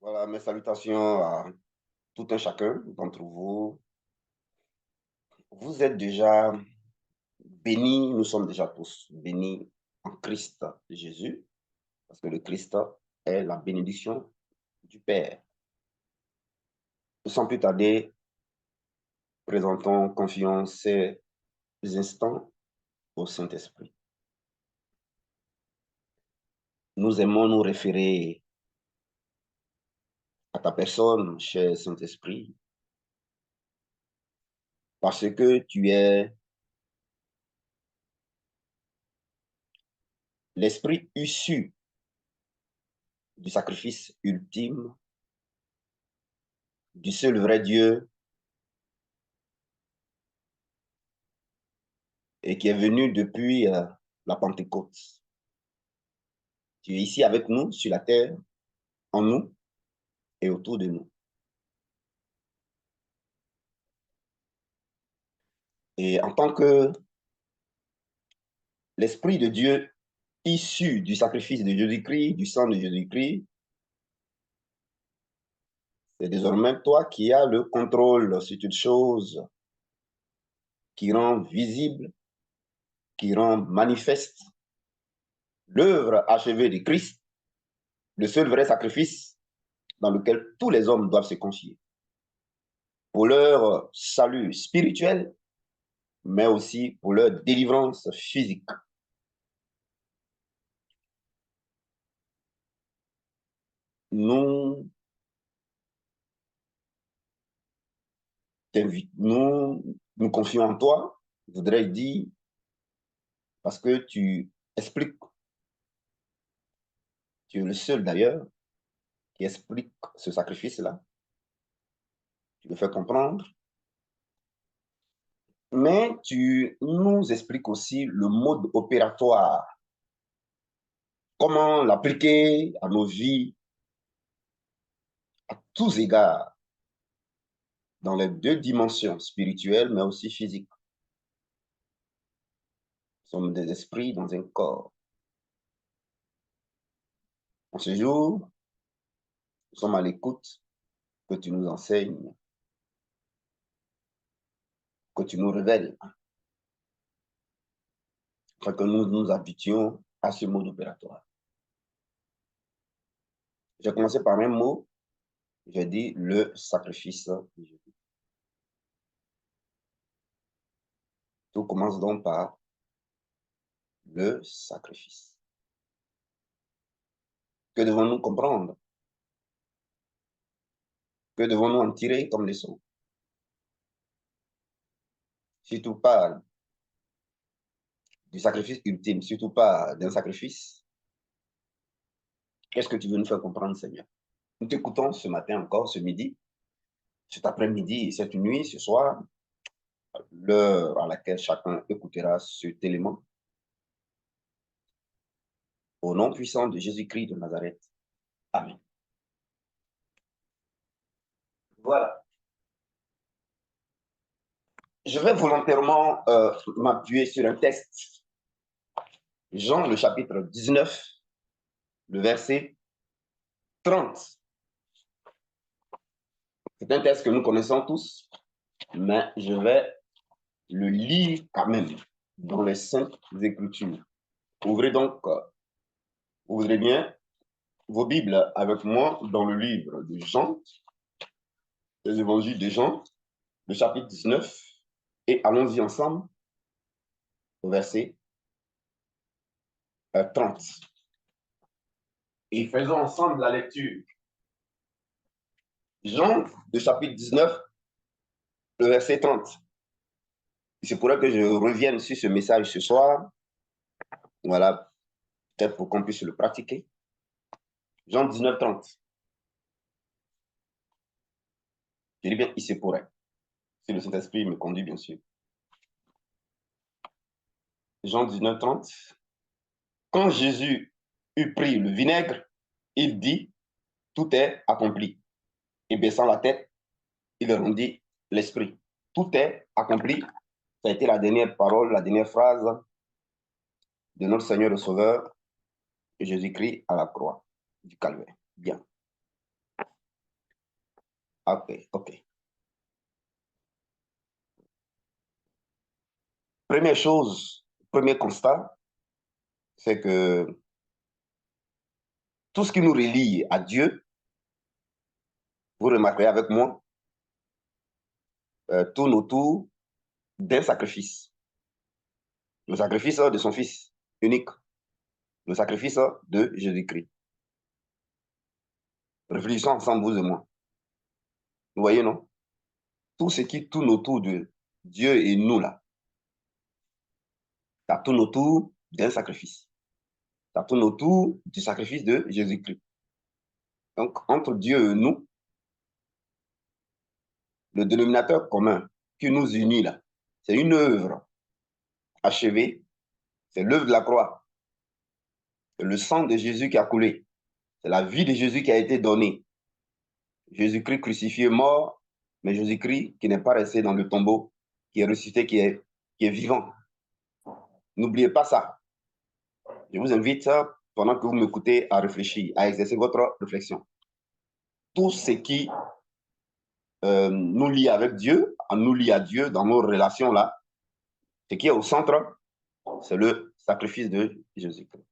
Voilà, mes salutations à tout un chacun d'entre vous. Vous êtes déjà bénis, nous sommes déjà tous bénis en Christ Jésus, parce que le Christ est la bénédiction du Père. Sans plus tarder, présentons, confions ces instants au Saint-Esprit. Nous aimons nous référer à ta personne, cher Saint-Esprit, parce que tu es l'Esprit issu du sacrifice ultime du seul vrai Dieu et qui est venu depuis la Pentecôte. Tu es ici avec nous sur la terre, en nous et autour de nous. Et en tant que l'Esprit de Dieu issu du sacrifice de Jésus-Christ, du sang de Jésus-Christ, c'est désormais toi qui as le contrôle sur toute chose, qui rend visible, qui rend manifeste l'œuvre achevée de Christ, le seul vrai sacrifice dans lequel tous les hommes doivent se confier pour leur salut spirituel, mais aussi pour leur délivrance physique. Nous nous confions en toi, je voudrais dire, parce que tu expliques, tu es le seul d'ailleurs qui explique ce sacrifice-là, tu le fais comprendre, mais tu nous expliques aussi le mode opératoire, comment l'appliquer à nos vies, à tous égards, dans les deux dimensions, spirituelles, mais aussi physiques. Nous sommes des esprits dans un corps. En ce jour, nous sommes à l'écoute que tu nous enseignes, que tu nous révèles, afin que nous nous habituions à ce mode opératoire. J'ai commencé par un mot, j'ai dit le sacrifice de Jésus. Tout commence donc par le sacrifice. Que devons-nous comprendre? Que devons-nous en tirer comme leçon? Surtout pas du sacrifice ultime, surtout pas d'un sacrifice. Qu'est-ce que tu veux nous faire comprendre, Seigneur? Nous t'écoutons ce matin encore, ce midi, cet après-midi, cette nuit, ce soir, l'heure à laquelle chacun écoutera cet élément. Au nom puissant de Jésus-Christ de Nazareth. Amen. Voilà. Je vais volontairement m'appuyer sur un texte. Jean, le chapitre 19, le verset 30. C'est un texte que nous connaissons tous, mais je vais le lire quand même dans les Saintes Écritures. Ouvrez donc, ouvrez bien vos Bibles avec moi dans le livre de Jean, les évangiles de Jean, le chapitre 19, et allons-y ensemble au verset 30. Et faisons ensemble la lecture. Jean, le chapitre 19, le verset 30. C'est pour ça que je revienne sur ce message ce soir. Voilà, peut-être pour qu'on puisse le pratiquer. Jean 19, 30. Je dis bien, il se pourrait. Si le Saint-Esprit me conduit, bien sûr. Jean 19, 30. Quand Jésus eut pris le vinaigre, il dit, tout est accompli. Et baissant la tête, il rendit l'Esprit. Tout est accompli. Ça a été la dernière parole, la dernière phrase de notre Seigneur et Sauveur, Jésus-Christ à la croix du Calvaire. Bien. Ok. Première chose, premier constat, c'est que tout ce qui nous relie à Dieu, vous remarquerez avec moi, tourne autour d'un sacrifice. Le sacrifice de son Fils unique. Le sacrifice de Jésus-Christ. Réfléchissons ensemble, vous et moi. Vous voyez, non? Tout ce qui tourne autour de Dieu et nous, là, ça tourne autour d'un sacrifice. Ça tourne autour du sacrifice de Jésus-Christ. Donc, entre Dieu et nous, le dénominateur commun qui nous unit, là, c'est une œuvre achevée, c'est l'œuvre de la croix. C'est le sang de Jésus qui a coulé. C'est la vie de Jésus qui a été donnée. Jésus-Christ crucifié, mort, mais Jésus-Christ qui n'est pas resté dans le tombeau, qui est ressuscité, qui est vivant. N'oubliez pas ça. Je vous invite, pendant que vous m'écoutez, à réfléchir, à exercer votre réflexion. Tout ce qui nous lie avec Dieu, nous lie à Dieu dans nos relations là, ce qui est au centre, c'est le sacrifice de Jésus-Christ.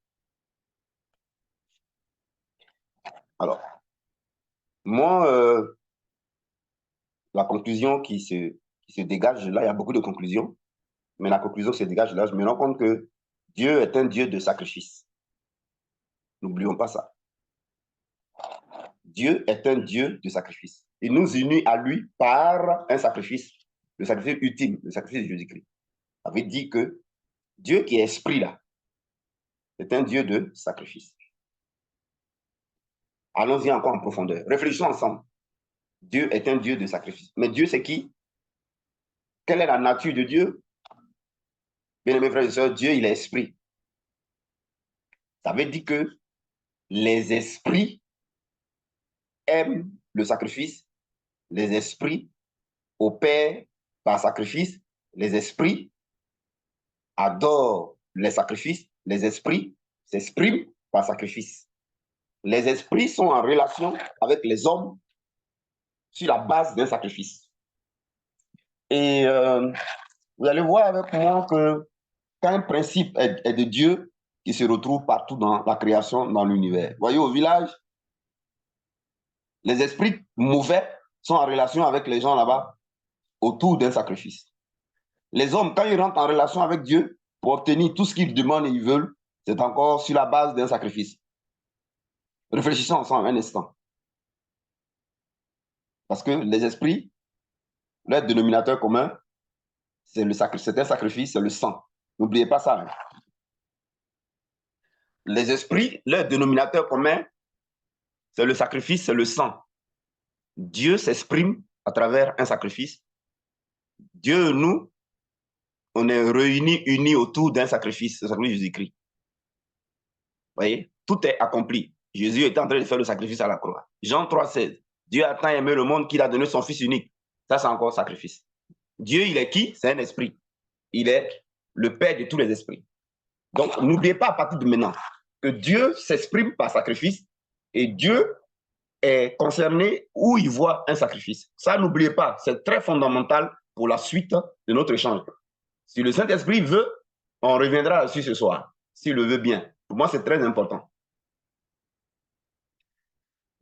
Alors, moi, la conclusion qui se dégage là, il y a beaucoup de conclusions, mais la conclusion qui se dégage là, je me rends compte que Dieu est un Dieu de sacrifice. N'oublions pas ça. Dieu est un Dieu de sacrifice. Il nous unit à lui par un sacrifice, le sacrifice ultime, le sacrifice de Jésus-Christ. Ça veut dire que Dieu qui est esprit là, c'est un Dieu de sacrifice. Allons-y encore en profondeur. Réfléchissons ensemble. Dieu est un Dieu de sacrifice. Mais Dieu, c'est qui? Quelle est la nature de Dieu? Bien-aimés frères et sœurs, Dieu, il est esprit. Ça veut dire que les esprits aiment le sacrifice. Les esprits opèrent par sacrifice. Les esprits adorent les sacrifices. Les esprits s'expriment par sacrifice. Les esprits sont en relation avec les hommes sur la base d'un sacrifice. Et vous allez voir avec moi que quand un principe est de Dieu, qui se retrouve partout dans la création, dans l'univers. Voyez, au village, les esprits mauvais sont en relation avec les gens là-bas autour d'un sacrifice. Les hommes, quand ils rentrent en relation avec Dieu, pour obtenir tout ce qu'ils demandent et ils veulent, c'est encore sur la base d'un sacrifice. Réfléchissons ensemble un instant. Parce que les esprits, leur dénominateur commun, c'est un sacrifice, c'est le sang. N'oubliez pas ça. Hein. Les esprits, leur dénominateur commun, c'est le sacrifice, c'est le sang. Dieu s'exprime à travers un sacrifice. Dieu et nous, on est réunis, unis autour d'un sacrifice, le sacrifice de Jésus-Christ. Vous voyez, tout est accompli. Jésus est en train de faire le sacrifice à la croix. Jean 3,16. Dieu a tant aimé le monde qu'il a donné son Fils unique. Ça, c'est encore sacrifice. Dieu, il est qui? C'est un esprit. Il est le Père de tous les esprits. Donc, n'oubliez pas à partir de maintenant que Dieu s'exprime par sacrifice et Dieu est concerné où il voit un sacrifice. Ça, n'oubliez pas, c'est très fondamental pour la suite de notre échange. Si le Saint-Esprit veut, on reviendra là-dessus ce soir, s'il le veut bien. Pour moi, c'est très important.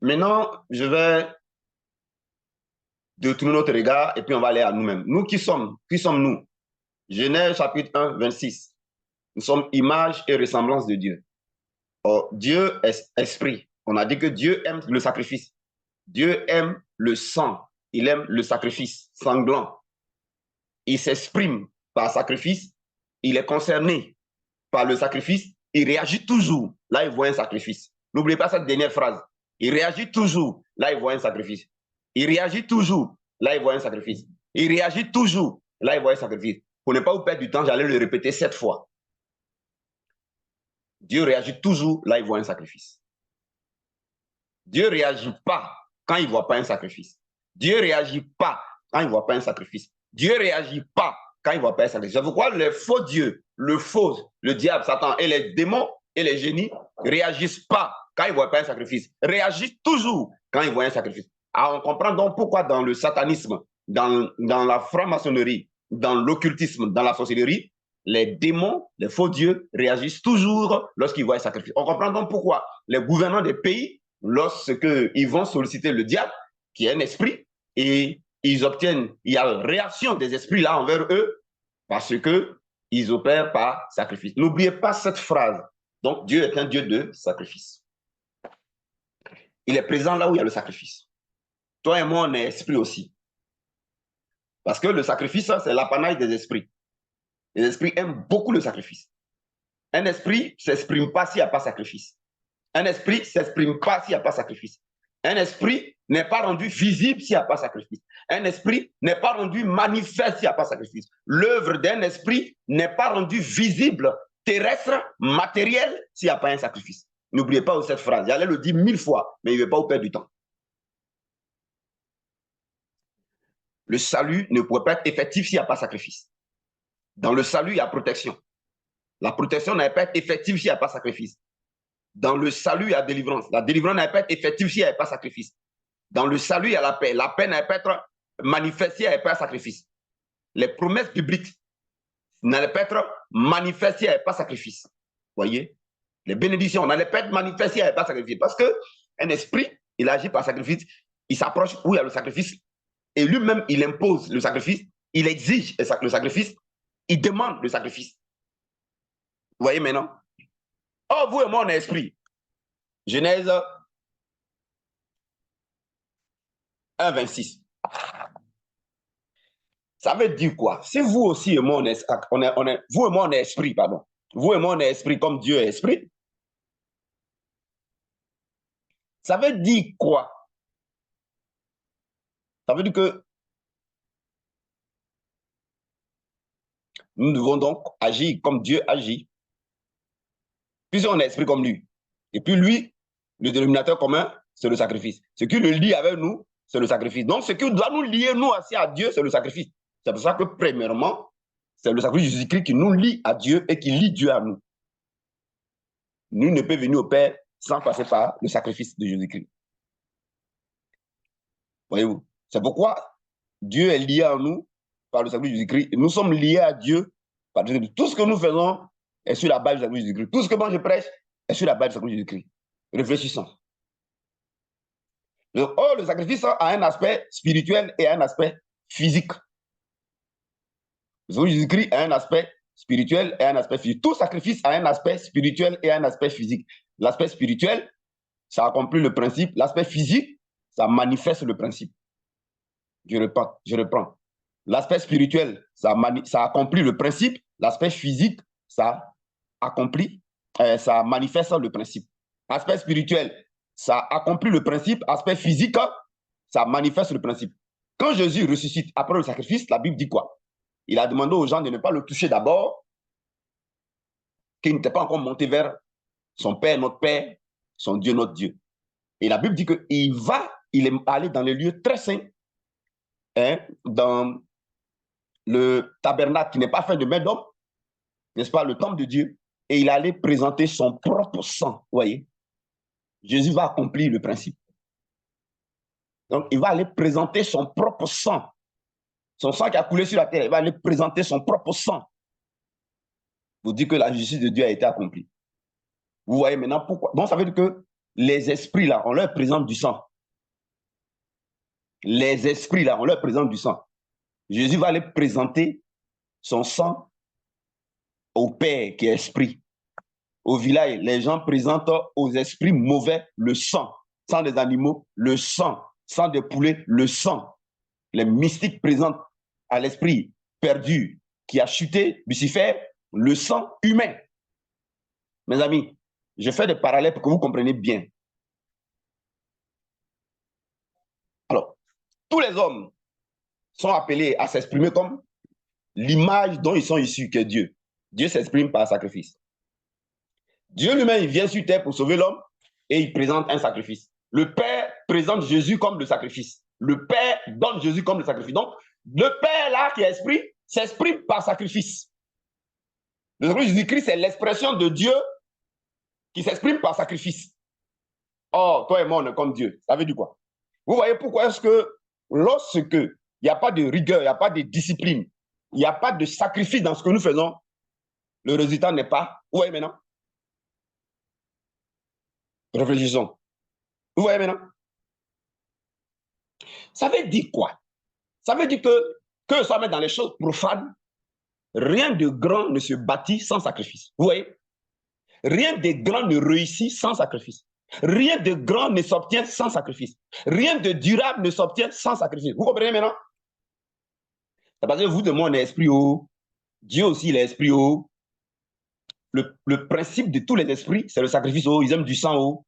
Maintenant, je vais détourner notre regard et puis on va aller à nous-mêmes. Nous qui sommes-nous? Genèse chapitre 1, 26. Nous sommes image et ressemblance de Dieu. Or, Dieu est esprit. On a dit que Dieu aime le sacrifice. Dieu aime le sang. Il aime le sacrifice sanglant. Il s'exprime par sacrifice. Il est concerné par le sacrifice. Il réagit toujours. Là, il voit un sacrifice. N'oubliez pas cette dernière phrase. Il réagit toujours. Là, il voit un sacrifice. Il réagit toujours. Là, il voit un sacrifice. Il réagit toujours. Là, il voit un sacrifice. Pour ne pas vous perdre du temps, j'allais le répéter 7 fois. Dieu réagit toujours. Là, il voit un sacrifice. Dieu ne réagit pas quand il ne voit pas un sacrifice. Dieu ne réagit pas quand il ne voit pas un sacrifice. Dieu ne réagit pas quand il ne voit pas un sacrifice. C'est pourquoi les faux dieux, le diable, Satan et les démons et les génies ne réagissent pas quand ils ne voient pas un sacrifice. Réagissent toujours quand ils voient un sacrifice. Alors, on comprend donc pourquoi dans le satanisme, dans la franc-maçonnerie, dans l'occultisme, dans la sorcellerie, les démons, les faux dieux réagissent toujours lorsqu'ils voient un sacrifice. On comprend donc pourquoi les gouvernants des pays, lorsqu'ils vont solliciter le diable, qui est un esprit, et ils obtiennent, il y a une réaction des esprits là envers eux, parce qu'ils opèrent par sacrifice. N'oubliez pas cette phrase. Donc, Dieu est un Dieu de sacrifice. Il est présent là où il y a le sacrifice. Toi et moi, on est esprit aussi. Parce que le sacrifice, c'est l'apanage des esprits. Les esprits aiment beaucoup le sacrifice. Un esprit ne s'exprime pas s'il n'y a pas sacrifice. Un esprit ne s'exprime pas s'il n'y a pas sacrifice. Un esprit n'est pas rendu visible s'il n'y a pas sacrifice. Un esprit n'est pas rendu manifeste s'il n'y a pas sacrifice. L'œuvre d'un esprit n'est pas rendue visible, terrestre, matérielle, s'il n'y a pas un sacrifice. N'oubliez pas cette phrase. J'allais le dire 1000 fois, mais il ne veut pas vous perdre du temps. Le salut ne pourrait pas être effectif s'il n'y a pas sacrifice. Dans le salut, il y a protection. La protection n'a pas être effective s'il n'y a pas sacrifice. Dans le salut, il y a délivrance. La délivrance n'a pas être effective s'il n'y a pas sacrifice. Dans le salut, il y a la paix. La paix n'a pas être manifestée s'il n'y a pas sacrifice. Les promesses bibliques n'allaient pas être manifestées s'il n'y avait pas sacrifice. Vous voyez? Les bénédictions n'allaient pas être manifestées s'il n'y avait pas sacrifice. Parce qu'un esprit, il agit par sacrifice. Il s'approche où il y a le sacrifice. Et lui-même, il impose le sacrifice. Il exige le sacrifice. Il demande le sacrifice. Vous voyez maintenant? Oh, vous et moi, on est esprit. Genèse 1, 26. Ça veut dire quoi? Si vous aussi et moi, vous et moi, on est esprit, pardon. Vous et moi, on est esprit comme Dieu est esprit. Ça veut dire quoi? Ça veut dire que nous devons donc agir comme Dieu agit. Puisqu'on est esprit comme lui. Et puis lui, le dénominateur commun, c'est le sacrifice. Ce qui le lie avec nous, c'est le sacrifice. Donc, ce qui doit nous lier, nous, aussi à Dieu, c'est le sacrifice. C'est pour ça que, premièrement, c'est le sacrifice de Jésus-Christ qui nous lie à Dieu et qui lie Dieu à nous. Nul ne peut venir au Père sans passer par le sacrifice de Jésus-Christ. Voyez-vous? C'est pourquoi Dieu est lié à nous par le sacrifice de Jésus-Christ. Nous sommes liés à Dieu par Jésus-Christ. Tout ce que nous faisons est sur la base du sacrifice de Jésus-Christ. Tout ce que moi je prêche est sur la base du sacrifice de Jésus-Christ. Réfléchissons. Le sacrifice a un aspect spirituel et un aspect physique. Le sacrifice de Jésus-Christ a un aspect spirituel et un aspect physique. Tout sacrifice a un aspect spirituel et un aspect physique. L'aspect spirituel, ça accomplit le principe. L'aspect physique, ça manifeste le principe. Je reprends. L'aspect spirituel, ça accomplit le principe. L'aspect physique, ça manifeste le principe. Aspect spirituel, ça accomplit le principe. Aspect physique, ça manifeste le principe. Quand Jésus ressuscite après le sacrifice, la Bible dit quoi? Il a demandé aux gens de ne pas le toucher d'abord, qu'il n'était pas encore monté vers son Père, notre Père, son Dieu, notre Dieu. Et la Bible dit qu'il est allé dans les lieux très saints, dans le tabernacle qui n'est pas fait de main d'homme, n'est-ce pas, le temple de Dieu, et il allait présenter son propre sang. Vous voyez, Jésus va accomplir le principe. Donc, il va aller présenter son propre sang. Son sang qui a coulé sur la terre, il va aller présenter son propre sang. Vous dites que la justice de Dieu a été accomplie. Vous voyez maintenant pourquoi. Donc, ça veut dire que les esprits, là, on leur présente du sang. Les esprits, là, on leur présente du sang. Jésus va aller présenter son sang au Père qui est esprit. Au village, les gens présentent aux esprits mauvais le sang. Sang des animaux, le sang. Sang des poulets, le sang. Les mystiques présentent à l'esprit perdu qui a chuté, Lucifer, le sang humain. Mes amis, je fais des parallèles pour que vous compreniez bien. Alors, tous les hommes sont appelés à s'exprimer comme l'image dont ils sont issus, que Dieu. Dieu s'exprime par sacrifice. Dieu lui-même, il vient sur terre pour sauver l'homme et il présente un sacrifice. Le Père présente Jésus comme le sacrifice. Le Père donne Jésus comme le sacrifice. Donc, Le Père là qui est esprit s'exprime par sacrifice. Le sacrifice de Jésus-Christ, c'est l'expression de Dieu qui s'exprime par sacrifice. Or, toi et moi, on est comme Dieu. Ça veut dire quoi? Vous voyez pourquoi est-ce que lorsque il n'y a pas de rigueur, il n'y a pas de discipline, il n'y a pas de sacrifice dans ce que nous faisons, le résultat n'est pas. Vous voyez maintenant? Réfléchissons. Vous voyez maintenant? Ça veut dire quoi? Ça veut dire que ça met dans les choses profanes, rien de grand ne se bâtit sans sacrifice. Vous voyez? Rien de grand ne réussit sans sacrifice. Rien de grand ne s'obtient sans sacrifice. Rien de durable ne s'obtient sans sacrifice. Vous comprenez maintenant? C'est parce que vous de moi, on est esprit haut. Dieu aussi, il est esprit haut. Le principe de tous les esprits, c'est le sacrifice haut. Ils aiment du sang haut.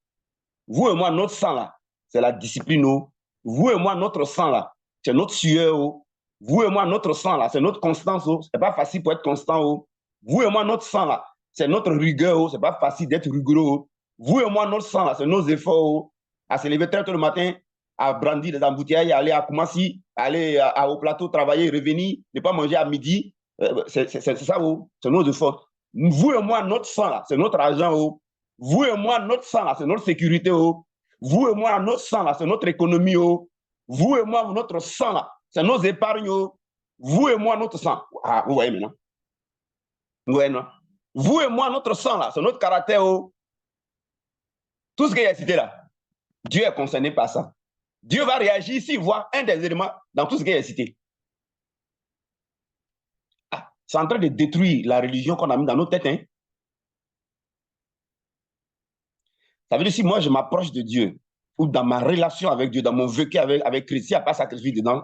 Vous et moi, notre sang là, c'est la discipline haut. Vous et moi, notre sang là, c'est notre sueur haut. Vous et moi, notre sang là, c'est notre constance haut. C'est pas facile pour être constant haut. Vous et moi, notre sang là, c'est notre rigueur haut. C'est pas facile d'être rigoureux haut. Vous et moi, notre sang là, c'est nos efforts haut. À se lever très tôt le matin, à brandir les embouteillages, aller à Koumassi, aller au plateau, travailler, revenir, ne pas manger à midi. C'est ça haut. C'est nos efforts. Vous et moi, notre sang là, c'est notre argent haut. Vous et moi, notre sang là, c'est notre sécurité haut. Vous et moi, notre sang là, c'est notre économie haut. Vous et moi, notre sang là, c'est nos épargnes haut. Vous et moi, notre sang. Ah, vous voyez maintenant? Vous voyez, non? Vous et moi, notre sang là, c'est notre caractère haut. Tout ce qu'il y a cité là, Dieu est concerné par ça. Dieu va réagir s'il voit un des éléments dans tout ce qu'il y a cité. Ah, c'est en train de détruire la religion qu'on a mis dans nos têtes. Hein? Ça veut dire si moi je m'approche de Dieu, ou dans ma relation avec Dieu, dans mon vécu avec Christ, s'il n'y a pas sacrifice dedans,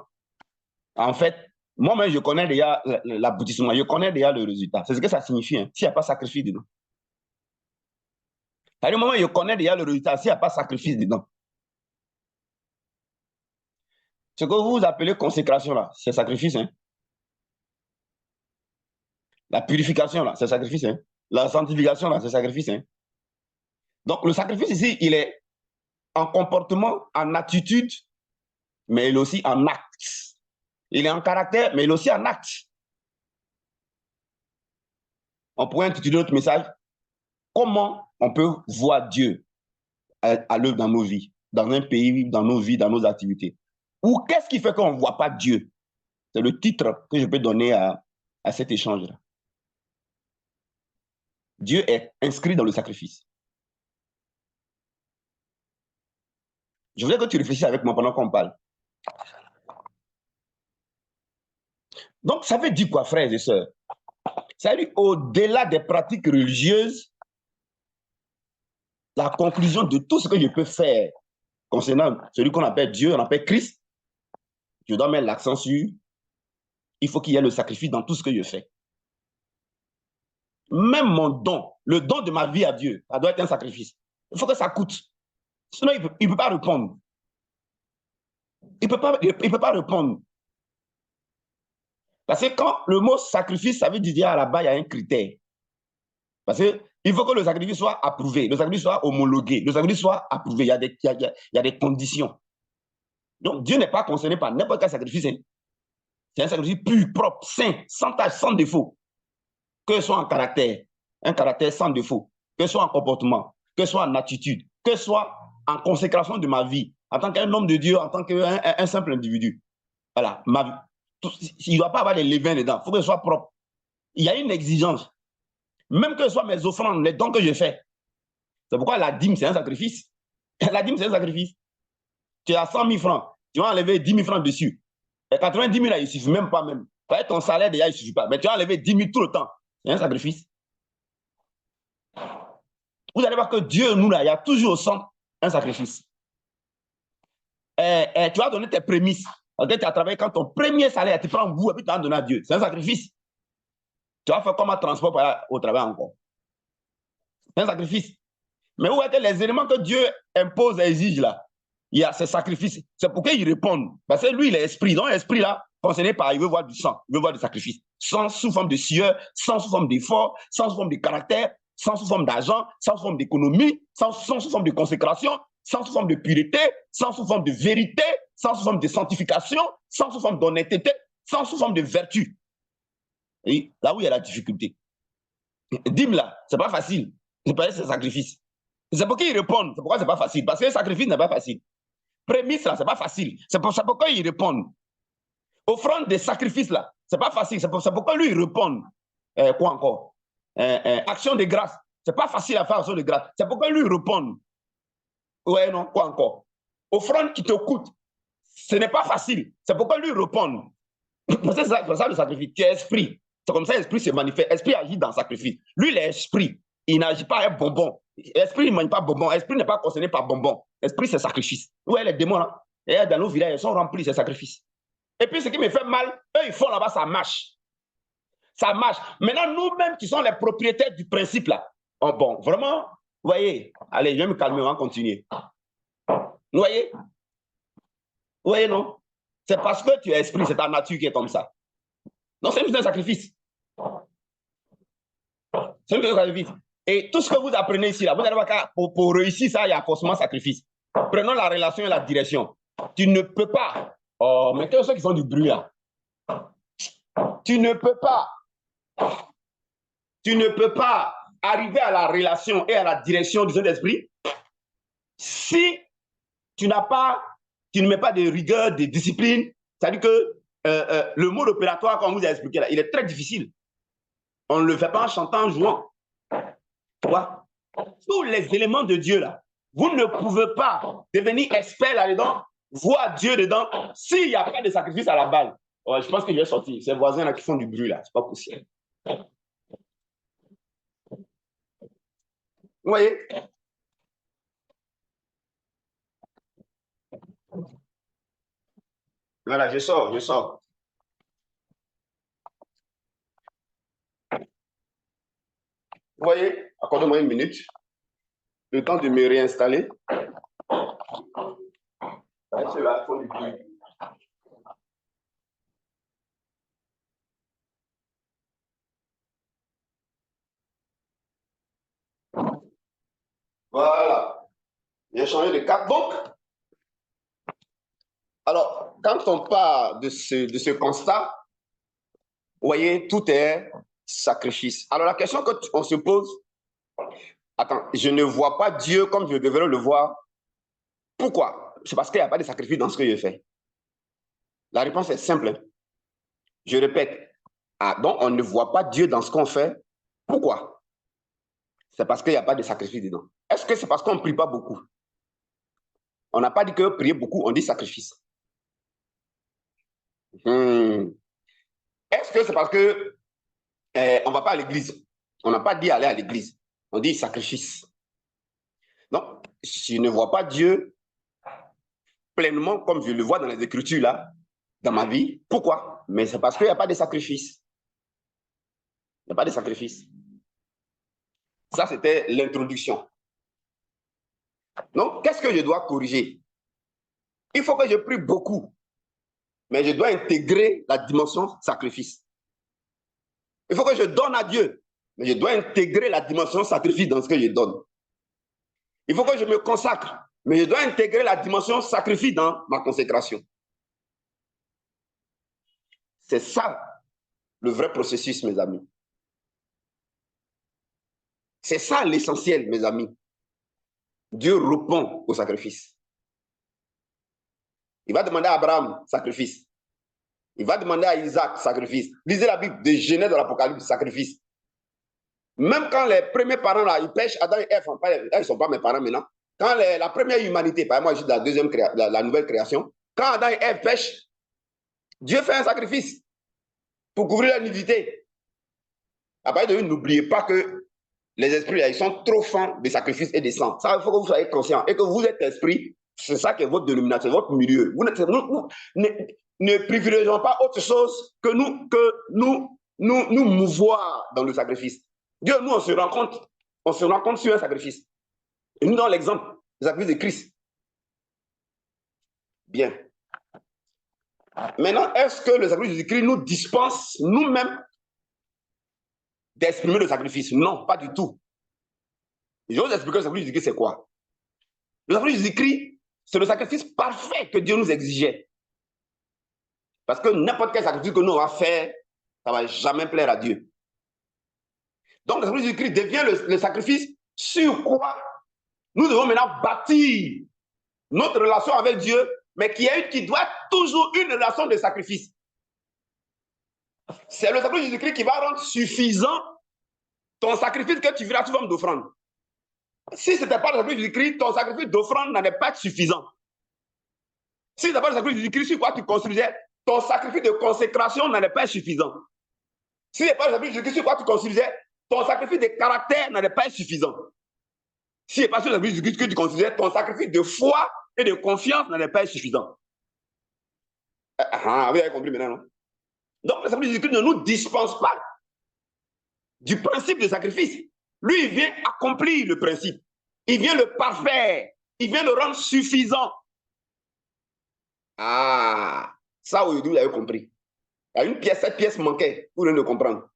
en fait, moi-même je connais déjà l'aboutissement, je connais déjà le résultat. C'est ce que ça signifie, hein, s'il n'y a pas sacrifice dedans. À un moment, je connais déjà le résultat, s'il n'y a pas sacrifice dedans. Ce que vous appelez consécration là, c'est sacrifice. Hein? La purification là, c'est sacrifice. Hein? La sanctification là, c'est sacrifice. Hein? Donc le sacrifice ici, il est en comportement, en attitude, mais il est aussi en acte. Il est en caractère, mais il est aussi en acte. On pourrait intituler notre message « Comment on peut voir Dieu à l'œuvre dans nos vies, dans un pays, dans nos vies, dans nos activités ?» Ou qu'est-ce qui fait qu'on ne voit pas Dieu? C'est le titre que je peux donner à cet échange-là. Dieu est inscrit dans le sacrifice. Je voudrais que tu réfléchisses avec moi pendant qu'on parle. Donc, ça veut dire quoi, frères et sœurs? Ça veut dire au-delà des pratiques religieuses, la conclusion de tout ce que je peux faire concernant celui qu'on appelle Dieu, on appelle Christ, je dois mettre l'accent sur, il faut qu'il y ait le sacrifice dans tout ce que je fais. Même mon don, le don de ma vie à Dieu, ça doit être un sacrifice. Il faut que ça coûte. Sinon, il ne peut pas répondre. Il ne peut pas répondre. Parce que quand le mot sacrifice, ça veut dire à la base, il y a un critère. Parce qu'il faut que le sacrifice soit approuvé, le sacrifice soit homologué, le sacrifice soit approuvé. Il y a des conditions. Donc, Dieu n'est pas concerné par n'importe quel sacrifice. Hein. C'est un sacrifice pur, propre, saint, sans tâche, sans défaut. Que ce soit en caractère, un caractère sans défaut, que ce soit en comportement, que ce soit en attitude, que ce soit en consécration de ma vie, en tant qu'un homme de Dieu, en tant qu'un simple individu. Voilà, il ne doit pas avoir des levains dedans, il faut que ce soit propre. Il y a une exigence. Même que ce soit mes offrandes, les dons que je fais. C'est pourquoi la dîme, c'est un sacrifice. La dîme, c'est un sacrifice. Tu as 100 000 francs, tu vas enlever 10 000 francs dessus. Et 90 000, là, il ne suffit même pas même. Ton salaire, déjà, il ne suffit pas. Mais tu vas enlever 10 000 tout le temps. C'est un sacrifice. Vous allez voir que Dieu, nous, là, il y a toujours au centre un sacrifice. Tu vas donner tes prémices. Tu as travaillé quand ton premier salaire, tu prends un bout et puis tu en donnes à Dieu. C'est un sacrifice. Tu vas faire comme un transport au travail encore. C'est un sacrifice. Mais vous voyez que les éléments que Dieu impose et exige là, il y a ces sacrifices. C'est pour qu'ils répondent. Parce que lui, il est esprit. Donc, l'esprit là, concerné par, il veut voir du sang, il veut voir du sacrifice. Sans sous forme de sueur, sans sous forme d'effort, sans sous forme de caractère, sans sous forme d'argent, sans sous forme d'économie, sans sous forme de consécration, sans sous forme de pureté, sans sous forme de vérité, sans sous forme de sanctification, sans sous forme d'honnêteté. sans sous forme de vertu. Et là où il y a la difficulté. Dîme là, c'est pas facile. C'est pas un sacrifice. C'est pourquoi ils répondent. C'est pourquoi c'est pas facile. Parce que le sacrifice n'est pas facile. Prémisse là, c'est pas facile. C'est pourquoi ils répondent. Offrande des sacrifices là, c'est pas facile. C'est pourquoi lui il répond. Quoi encore? Action de grâce. C'est pas facile à faire action de grâce. C'est pourquoi lui il répond. Ouais, non, quoi encore? Offrande qui te coûte. Ce n'est pas facile. C'est pourquoi lui répond. C'est ça le sacrifice. Tu es esprit. C'est comme ça l'esprit se manifeste. L'esprit agit dans le sacrifice. Lui, il est esprit. Il n'agit pas avec bonbon. L'esprit ne mange pas bonbon. L'esprit n'est pas concerné par bonbon. L'esprit, c'est sacrifice. Ouais, les démons, là, et dans nos villages, ils sont remplis de sacrifices. Et puis, ce qui me fait mal, eux, ils font là-bas, ça marche. Ça marche. Maintenant, nous-mêmes qui sommes les propriétaires du principe, là, oh, bon, vraiment, vous voyez, allez, je vais me calmer, on va continuer. Vous voyez? Vous voyez, non? C'est parce que tu es esprit, c'est ta nature qui est comme ça. Non, c'est juste un sacrifice. C'est juste un sacrifice. Et tout ce que vous apprenez ici, là, vous n'avez pas pour réussir ça, il y a forcément sacrifice. Prenons la relation et la direction. Tu ne peux pas. Oh, mais quels sont ceux qui font du bruit là? Tu ne peux pas. Tu ne peux pas arriver à la relation et à la direction du Saint-Esprit si tu ne mets pas de rigueur, de discipline. C'est-à-dire que le mode opératoire, comme vous avez expliqué là, il est très difficile. On ne le fait pas en chantant, en jouant. Tu vois? Tous les éléments de Dieu là, vous ne pouvez pas devenir expert là-dedans, voir Dieu dedans, s'il n'y a pas de sacrifice à la balle. Ouais, je pense que je vais sortir. Ces voisins là qui font du bruit là, c'est pas possible. Vous voyez? Voilà, je sors, je sors. Vous voyez? Accordez-moi une minute. Le temps de me réinstaller. Ceux-là font du bruit. Voilà. J'ai changé de cap. Donc, alors, quand on part de ce constat, vous voyez, tout est sacrifice. Alors, la question qu'on se pose, attends, je ne vois pas Dieu comme je devrais le voir. Pourquoi? C'est parce qu'il n'y a pas de sacrifice dans ce que je fais. La réponse est simple. Je répète. Ah, donc, on ne voit pas Dieu dans ce qu'on fait. Pourquoi? C'est parce qu'il n'y a pas de sacrifice dedans. Est-ce que c'est parce qu'on ne prie pas beaucoup? On n'a pas dit que prier beaucoup, on dit sacrifice. Est-ce que c'est parce que on ne va pas à l'église? On n'a pas dit aller à l'église. On dit sacrifice. Donc, je ne vois pas Dieu pleinement comme je le vois dans les Écritures là, dans ma vie. Pourquoi? Mais c'est parce qu'il n'y a pas de sacrifice. Il n'y a pas de sacrifice. Ça, c'était l'introduction. Donc, qu'est-ce que je dois corriger? Il faut que je prie beaucoup, mais je dois intégrer la dimension sacrifice. Il faut que je donne à Dieu, mais je dois intégrer la dimension sacrifice dans ce que je donne. Il faut que je me consacre, mais je dois intégrer la dimension sacrifice dans ma consécration. C'est ça le vrai processus, mes amis. C'est ça l'essentiel, mes amis. Dieu répond au sacrifice. Il va demander à Abraham sacrifice. Il va demander à Isaac sacrifice. Lisez la Bible de Genèse de l'Apocalypse, sacrifice. Même quand les premiers parents là, ils pêchent, Adam et Ève, ils ne sont pas mes parents maintenant. Quand la première humanité, par exemple, moi je dis la nouvelle création, quand Adam et Ève pêchent, Dieu fait un sacrifice pour couvrir la nudité. Après, n'oubliez pas que les esprits, là, ils sont trop fins de sacrifices et de sang. Ça, il faut que vous soyez conscient. Et que vous êtes esprit, c'est ça qui est votre dénomination, votre milieu. Ne privilégions pas autre chose que nous mouvoir dans le sacrifice. Dieu, nous, on se rend compte sur un sacrifice. Et nous, dans l'exemple, le sacrifice de Christ. Bien. Maintenant, est-ce que le sacrifice de Christ nous dispense nous-mêmes d'exprimer le sacrifice? Non, pas du tout. Je vais vous expliquer le sacrifice de Christ, c'est quoi? Le sacrifice de Christ, c'est le sacrifice parfait que Dieu nous exigeait. Parce que n'importe quel sacrifice que nous on va faire, ça ne va jamais plaire à Dieu. Donc, le sacrifice du Christ devient le sacrifice sur quoi nous devons maintenant bâtir notre relation avec Dieu, mais qui doit être toujours une relation de sacrifice. C'est le sacrifice du Christ qui va rendre suffisant ton sacrifice que tu verras sous forme d'offrande. Si ce n'était pas le sacrifice du Christ, ton sacrifice d'offrande n'allait pas être suffisant. Si ce n'était pas le sacrifice du Christ sur quoi tu construisais, ton sacrifice de consécration n'allait pas être suffisant. Si ce n'est pas le sacrifice du Christ sur quoi tu construisais, ton sacrifice de caractère n'allait pas être suffisant. Si ce n'est pas sur le sacrifice du Christ que tu construisais, ton sacrifice de foi et de confiance n'allait pas être suffisant. Vous avez compris maintenant, non? Donc, le sacrifice du Christ ne nous dispense pas du principe de sacrifice. Lui, il vient accomplir le principe. Il vient le parfaire. Il vient le rendre suffisant. Ah, ça aujourd'hui, vous avez compris. Il y a une pièce, cette pièce manquait pour le comprendre.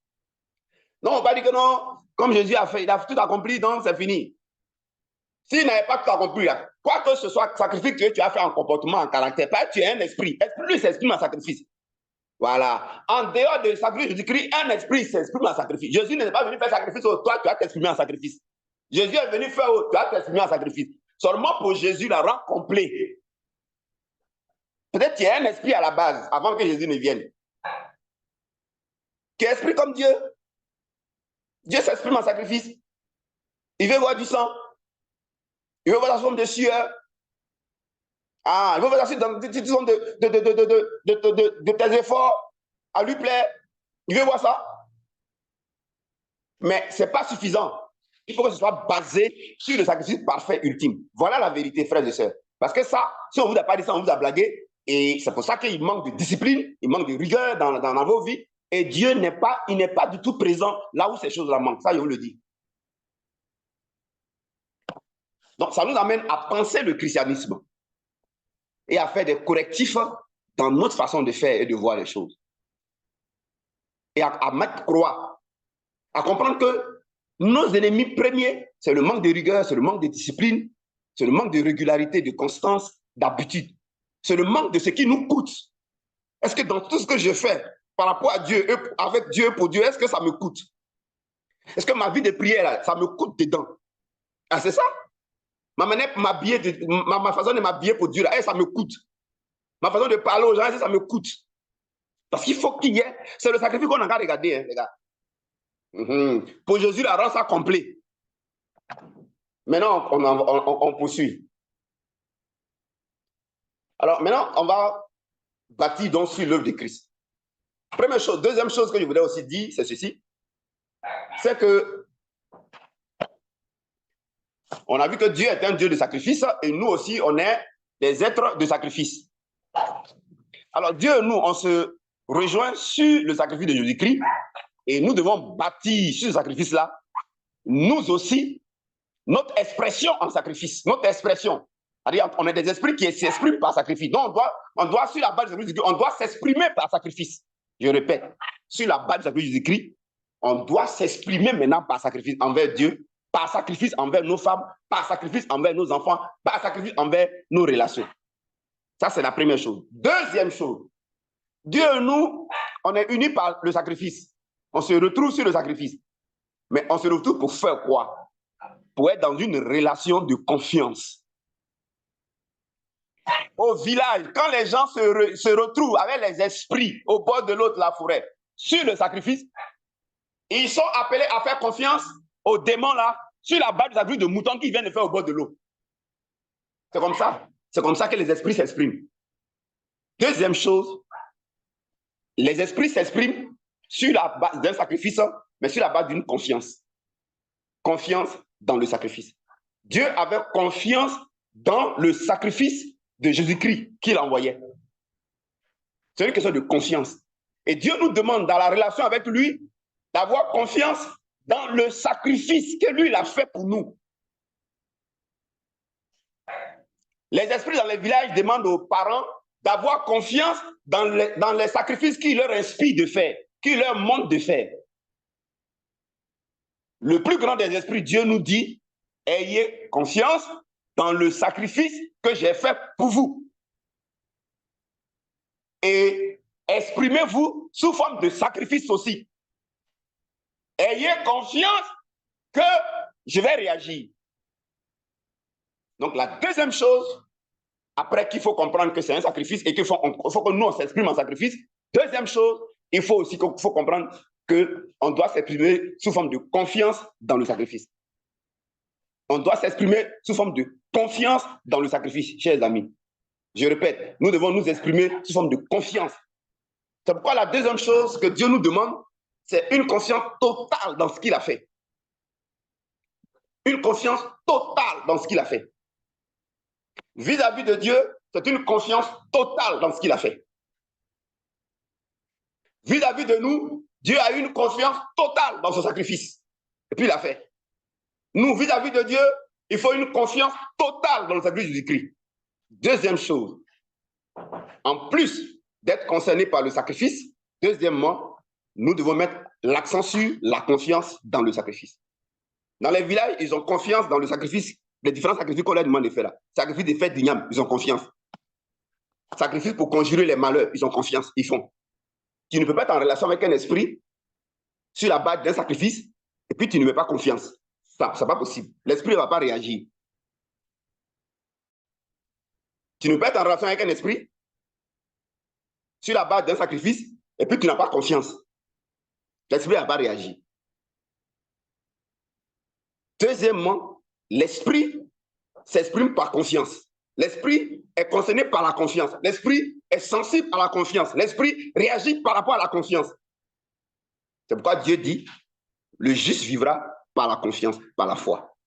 Non, on va dire que non, comme Jésus a fait, il a tout accompli, donc c'est fini. S'il n'avait pas tout accompli, là, quoi que ce soit sacrifice que tu as fait en comportement, en caractère, pas tu es un esprit. Esprit, lui, s'exprime en sacrifice. Voilà. En dehors de sacrifice, Jésus-Christ, un esprit s'exprime en sacrifice. Jésus n'est pas venu faire sacrifice, toi, tu as t'exprimer en sacrifice. Jésus est venu faire, tu as t'exprimer en sacrifice. Seulement pour Jésus, la rend complet. Peut-être qu'il y a un esprit à la base, avant que Jésus ne vienne. Qui est esprit comme Dieu. Dieu s'exprime en sacrifice. Il veut voir du sang. Il veut voir la forme de sueur. Ah, il veut voir la forme de tes efforts. À lui plaire. Il veut voir ça. Mais ce n'est pas suffisant. Il faut que ce soit basé sur le sacrifice parfait ultime. Voilà la vérité, frères et sœurs. Parce que ça, si on ne vous a pas dit ça, on vous a blagué. Et c'est pour ça qu'il manque de discipline, il manque de rigueur dans vos vies. Et Dieu n'est pas du tout présent là où ces choses-là manquent. Ça, je vous le dis. Donc, ça nous amène à penser le christianisme et à faire des correctifs dans notre façon de faire et de voir les choses. Et à mettre croix, à comprendre que nos ennemis premiers, c'est le manque de rigueur, c'est le manque de discipline, c'est le manque de régularité, de constance, d'habitude. C'est le manque de ce qui nous coûte. Est-ce que dans tout ce que je fais par rapport à Dieu, avec Dieu, pour Dieu, est-ce que ça me coûte? Est-ce que ma vie de prière, ça me coûte dedans? Ah, c'est ça? Ma façon de m'habiller pour Dieu, là, ça me coûte. Ma façon de parler aux gens, ça me coûte. Parce qu'il faut qu'il y ait... C'est le sacrifice qu'on a qu'à regarder, hein, les gars. Pour Jésus, la rend ça complet. Maintenant, on poursuit. Alors, maintenant, on va bâtir donc sur l'œuvre de Christ. Première chose. Deuxième chose que je voulais aussi dire, c'est ceci. C'est que on a vu que Dieu est un Dieu de sacrifice et nous aussi, on est des êtres de sacrifice. Alors, Dieu et nous, on se rejoint sur le sacrifice de Jésus-Christ et nous devons bâtir sur ce sacrifice-là, nous aussi, notre expression en sacrifice, notre expression. C'est-à-dire, on est des esprits qui s'expriment par sacrifice. Donc, on doit sur la base du sacrifice de Christ, on doit s'exprimer par sacrifice. Je répète, sur la base du sacrifice de Christ, on doit s'exprimer maintenant par sacrifice envers Dieu, par sacrifice envers nos femmes, par sacrifice envers nos enfants, par sacrifice envers nos relations. Ça, c'est la première chose. Deuxième chose, Dieu et nous, on est unis par le sacrifice. On se retrouve sur le sacrifice. Mais on se retrouve pour faire quoi? Pour être dans une relation de confiance. Au village, quand les gens se retrouvent avec les esprits au bord de l'eau de la forêt, sur le sacrifice, ils sont appelés à faire confiance aux démons là, sur la base du sacrifice de mouton qu'ils viennent de faire au bord de l'eau. C'est comme ça. C'est comme ça que les esprits s'expriment. Deuxième chose, les esprits s'expriment sur la base d'un sacrifice, mais sur la base d'une confiance. Confiance dans le sacrifice. Dieu avait confiance dans le sacrifice de Jésus-Christ qu'il envoyait. C'est une question de confiance. Et Dieu nous demande, dans la relation avec lui, d'avoir confiance dans le sacrifice que lui, il a fait pour nous. Les esprits dans les villages demandent aux parents d'avoir confiance dans les sacrifices qu'il leur inspire de faire, qu'il leur montre de faire. Le plus grand des esprits, Dieu nous dit, ayez confiance dans le sacrifice que j'ai fait pour vous. Et exprimez-vous sous forme de sacrifice aussi. Ayez confiance que je vais réagir. Donc, la deuxième chose, après qu'il faut comprendre que c'est un sacrifice et qu'il faut que nous, on s'exprime en sacrifice, deuxième chose, il faut aussi comprendre qu'on doit s'exprimer sous forme de confiance dans le sacrifice. On doit s'exprimer sous forme de confiance dans le sacrifice, chers amis. Je répète, nous devons nous exprimer sous forme de confiance. C'est pourquoi la deuxième chose que Dieu nous demande, c'est une confiance totale dans ce qu'il a fait. Une confiance totale dans ce qu'il a fait. Vis-à-vis de Dieu, c'est une confiance totale dans ce qu'il a fait. Vis-à-vis de nous, Dieu a une confiance totale dans son sacrifice. Et puis il a fait. Nous, vis-à-vis de Dieu, il faut une confiance totale dans le sacrifice de Jésus-Christ. Deuxième chose, en plus d'être concernés par le sacrifice, deuxièmement, nous devons mettre l'accent sur la confiance dans le sacrifice. Dans les villages, ils ont confiance dans le sacrifice, les différents sacrifices qu'on leur demande de faire là. Sacrifice des fêtes d'igname, ils ont confiance. Sacrifice pour conjurer les malheurs, ils ont confiance, ils font. Tu ne peux pas être en relation avec un esprit sur la base d'un sacrifice et puis tu ne mets pas confiance. Ça, c'est pas possible. L'esprit ne va pas réagir. Tu ne peux pas être en relation avec un esprit sur la base d'un sacrifice et puis tu n'as pas confiance. L'esprit ne va pas réagir. Deuxièmement, l'esprit s'exprime par confiance. L'esprit est concerné par la confiance. L'esprit est sensible à la confiance. L'esprit réagit par rapport à la confiance. C'est pourquoi Dieu dit, le juste vivra par la confiance, par la foi.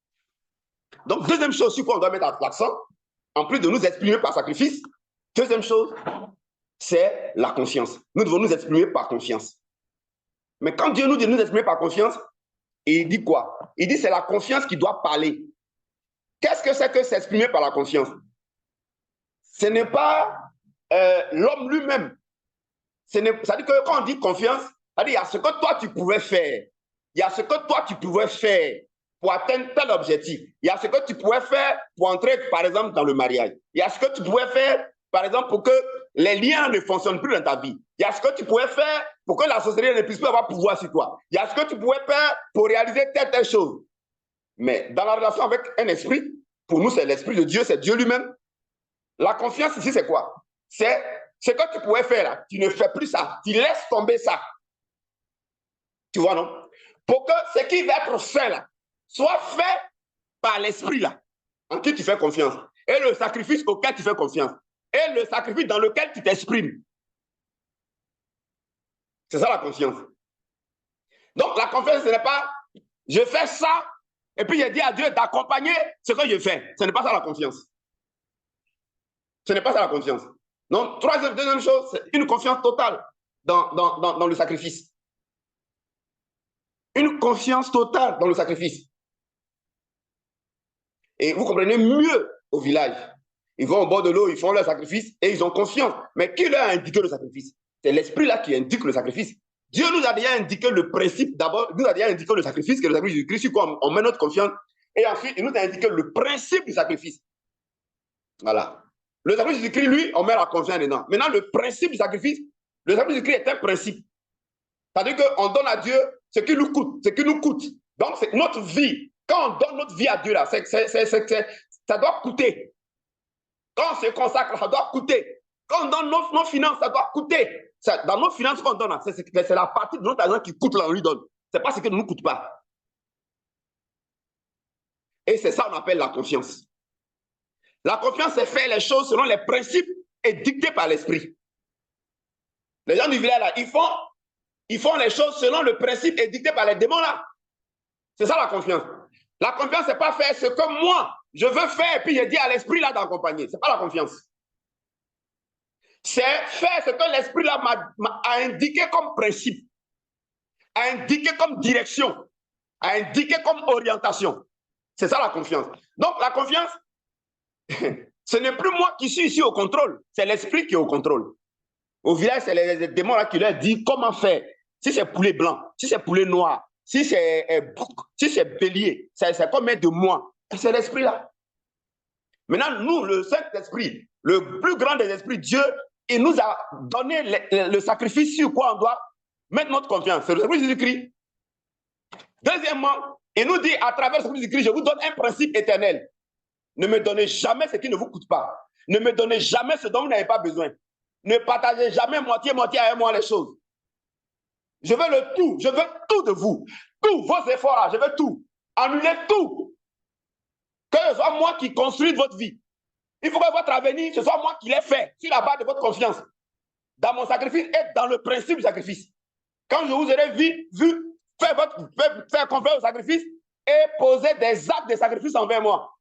Donc, deuxième chose sur quoi on doit mettre l'accent, en plus de nous exprimer par sacrifice, deuxième chose, c'est la confiance. Nous devons nous exprimer par confiance. Mais quand Dieu nous dit de nous exprimer par confiance, il dit quoi? Il dit c'est la confiance qui doit parler. Qu'est-ce que c'est que s'exprimer par la confiance? Ce n'est pas l'homme lui-même. C'est-à-dire que quand on dit confiance, il y a ce que toi tu pouvais faire. Il y a ce que toi tu pouvais faire pour atteindre tel objectif. Il y a ce que tu pouvais faire pour entrer, par exemple, dans le mariage. Il y a ce que tu pouvais faire, par exemple, pour que les liens ne fonctionnent plus dans ta vie. Il y a ce que tu pouvais faire pour que la société ne puisse plus avoir pouvoir sur toi. Il y a ce que tu pouvais faire pour réaliser telle chose. Mais dans la relation avec un esprit, pour nous, c'est l'esprit de Dieu, c'est Dieu lui-même. La confiance ici, c'est quoi? C'est ce que tu pouvais faire là. Tu ne fais plus ça. Tu laisses tomber ça. Tu vois, non? Pour que ce qui va être fait là, soit fait par l'esprit là, en qui tu fais confiance. Et le sacrifice auquel tu fais confiance. Et le sacrifice dans lequel tu t'exprimes. C'est ça la confiance. Donc la confiance, ce n'est pas je fais ça et puis je dis à Dieu d'accompagner ce que je fais. Ce n'est pas ça la confiance. Ce n'est pas ça la confiance. Donc, deuxième chose, c'est une confiance totale dans le sacrifice. Une confiance totale dans le sacrifice. Et vous comprenez mieux au village. Ils vont au bord de l'eau, ils font leur sacrifice et ils ont confiance. Mais qui leur a indiqué le sacrifice? C'est l'esprit là qui indique le sacrifice. Dieu nous a déjà indiqué le principe d'abord, nous a déjà indiqué le sacrifice, que le sacrifice de Christ, sur quoi on met notre confiance. Et ensuite, il nous a indiqué le principe du sacrifice. Voilà. Le sacrifice du Christ, lui, on met la confiance dedans. Maintenant, le principe du sacrifice, le sacrifice du Christ est un principe. C'est-à-dire qu'on donne à Dieu ce qui nous coûte, ce qui nous coûte. Donc, c'est notre vie. Quand on donne notre vie à Dieu, là, ça doit coûter. Quand on se consacre, ça doit coûter. Quand on donne nos finances, ça doit coûter. Dans nos finances qu'on donne, c'est la partie de notre argent qui coûte, là, on lui donne. Ce n'est pas ce qui ne nous coûte pas. Et c'est ça qu'on appelle la confiance. La confiance, c'est faire les choses selon les principes et dictés par l'esprit. Les gens du village, là, ils font les choses selon le principe et dicté par les démons, là. C'est ça la confiance. La confiance, c'est pas faire ce que moi, je veux faire, et puis je dis à l'esprit, là, d'accompagner. C'est pas la confiance. C'est faire ce que l'esprit, là, a indiqué comme principe, a indiqué comme direction, a indiqué comme orientation. C'est ça la confiance. Donc, la confiance, ce n'est plus moi qui suis ici au contrôle, c'est l'esprit qui est au contrôle. Au village, c'est les démons là qui leur disent comment faire. Si c'est poulet blanc, si c'est poulet noir, si c'est bouc, si c'est bélier, c'est combien de mois? C'est l'esprit là. Maintenant, nous, le Saint-Esprit, le plus grand des esprits, Dieu, il nous a donné le sacrifice sur quoi on doit mettre notre confiance. C'est le sacrifice de Jésus-Christ. Deuxièmement, il nous dit à travers le sacrifice de Christ, je vous donne un principe éternel. Ne me donnez jamais ce qui ne vous coûte pas. Ne me donnez jamais ce dont vous n'avez pas besoin. Ne partagez jamais moitié-moitié avec moi les choses. Je veux le tout. Je veux tout de vous. Tous vos efforts là, je veux tout. Annulez tout. Que ce soit moi qui construise votre vie. Il faut que votre avenir, ce soit moi qui l'ai fait sur la base de votre confiance. Dans mon sacrifice et dans le principe du sacrifice. Quand je vous aurai vu faire confiance au sacrifice et poser des actes de sacrifice envers moi.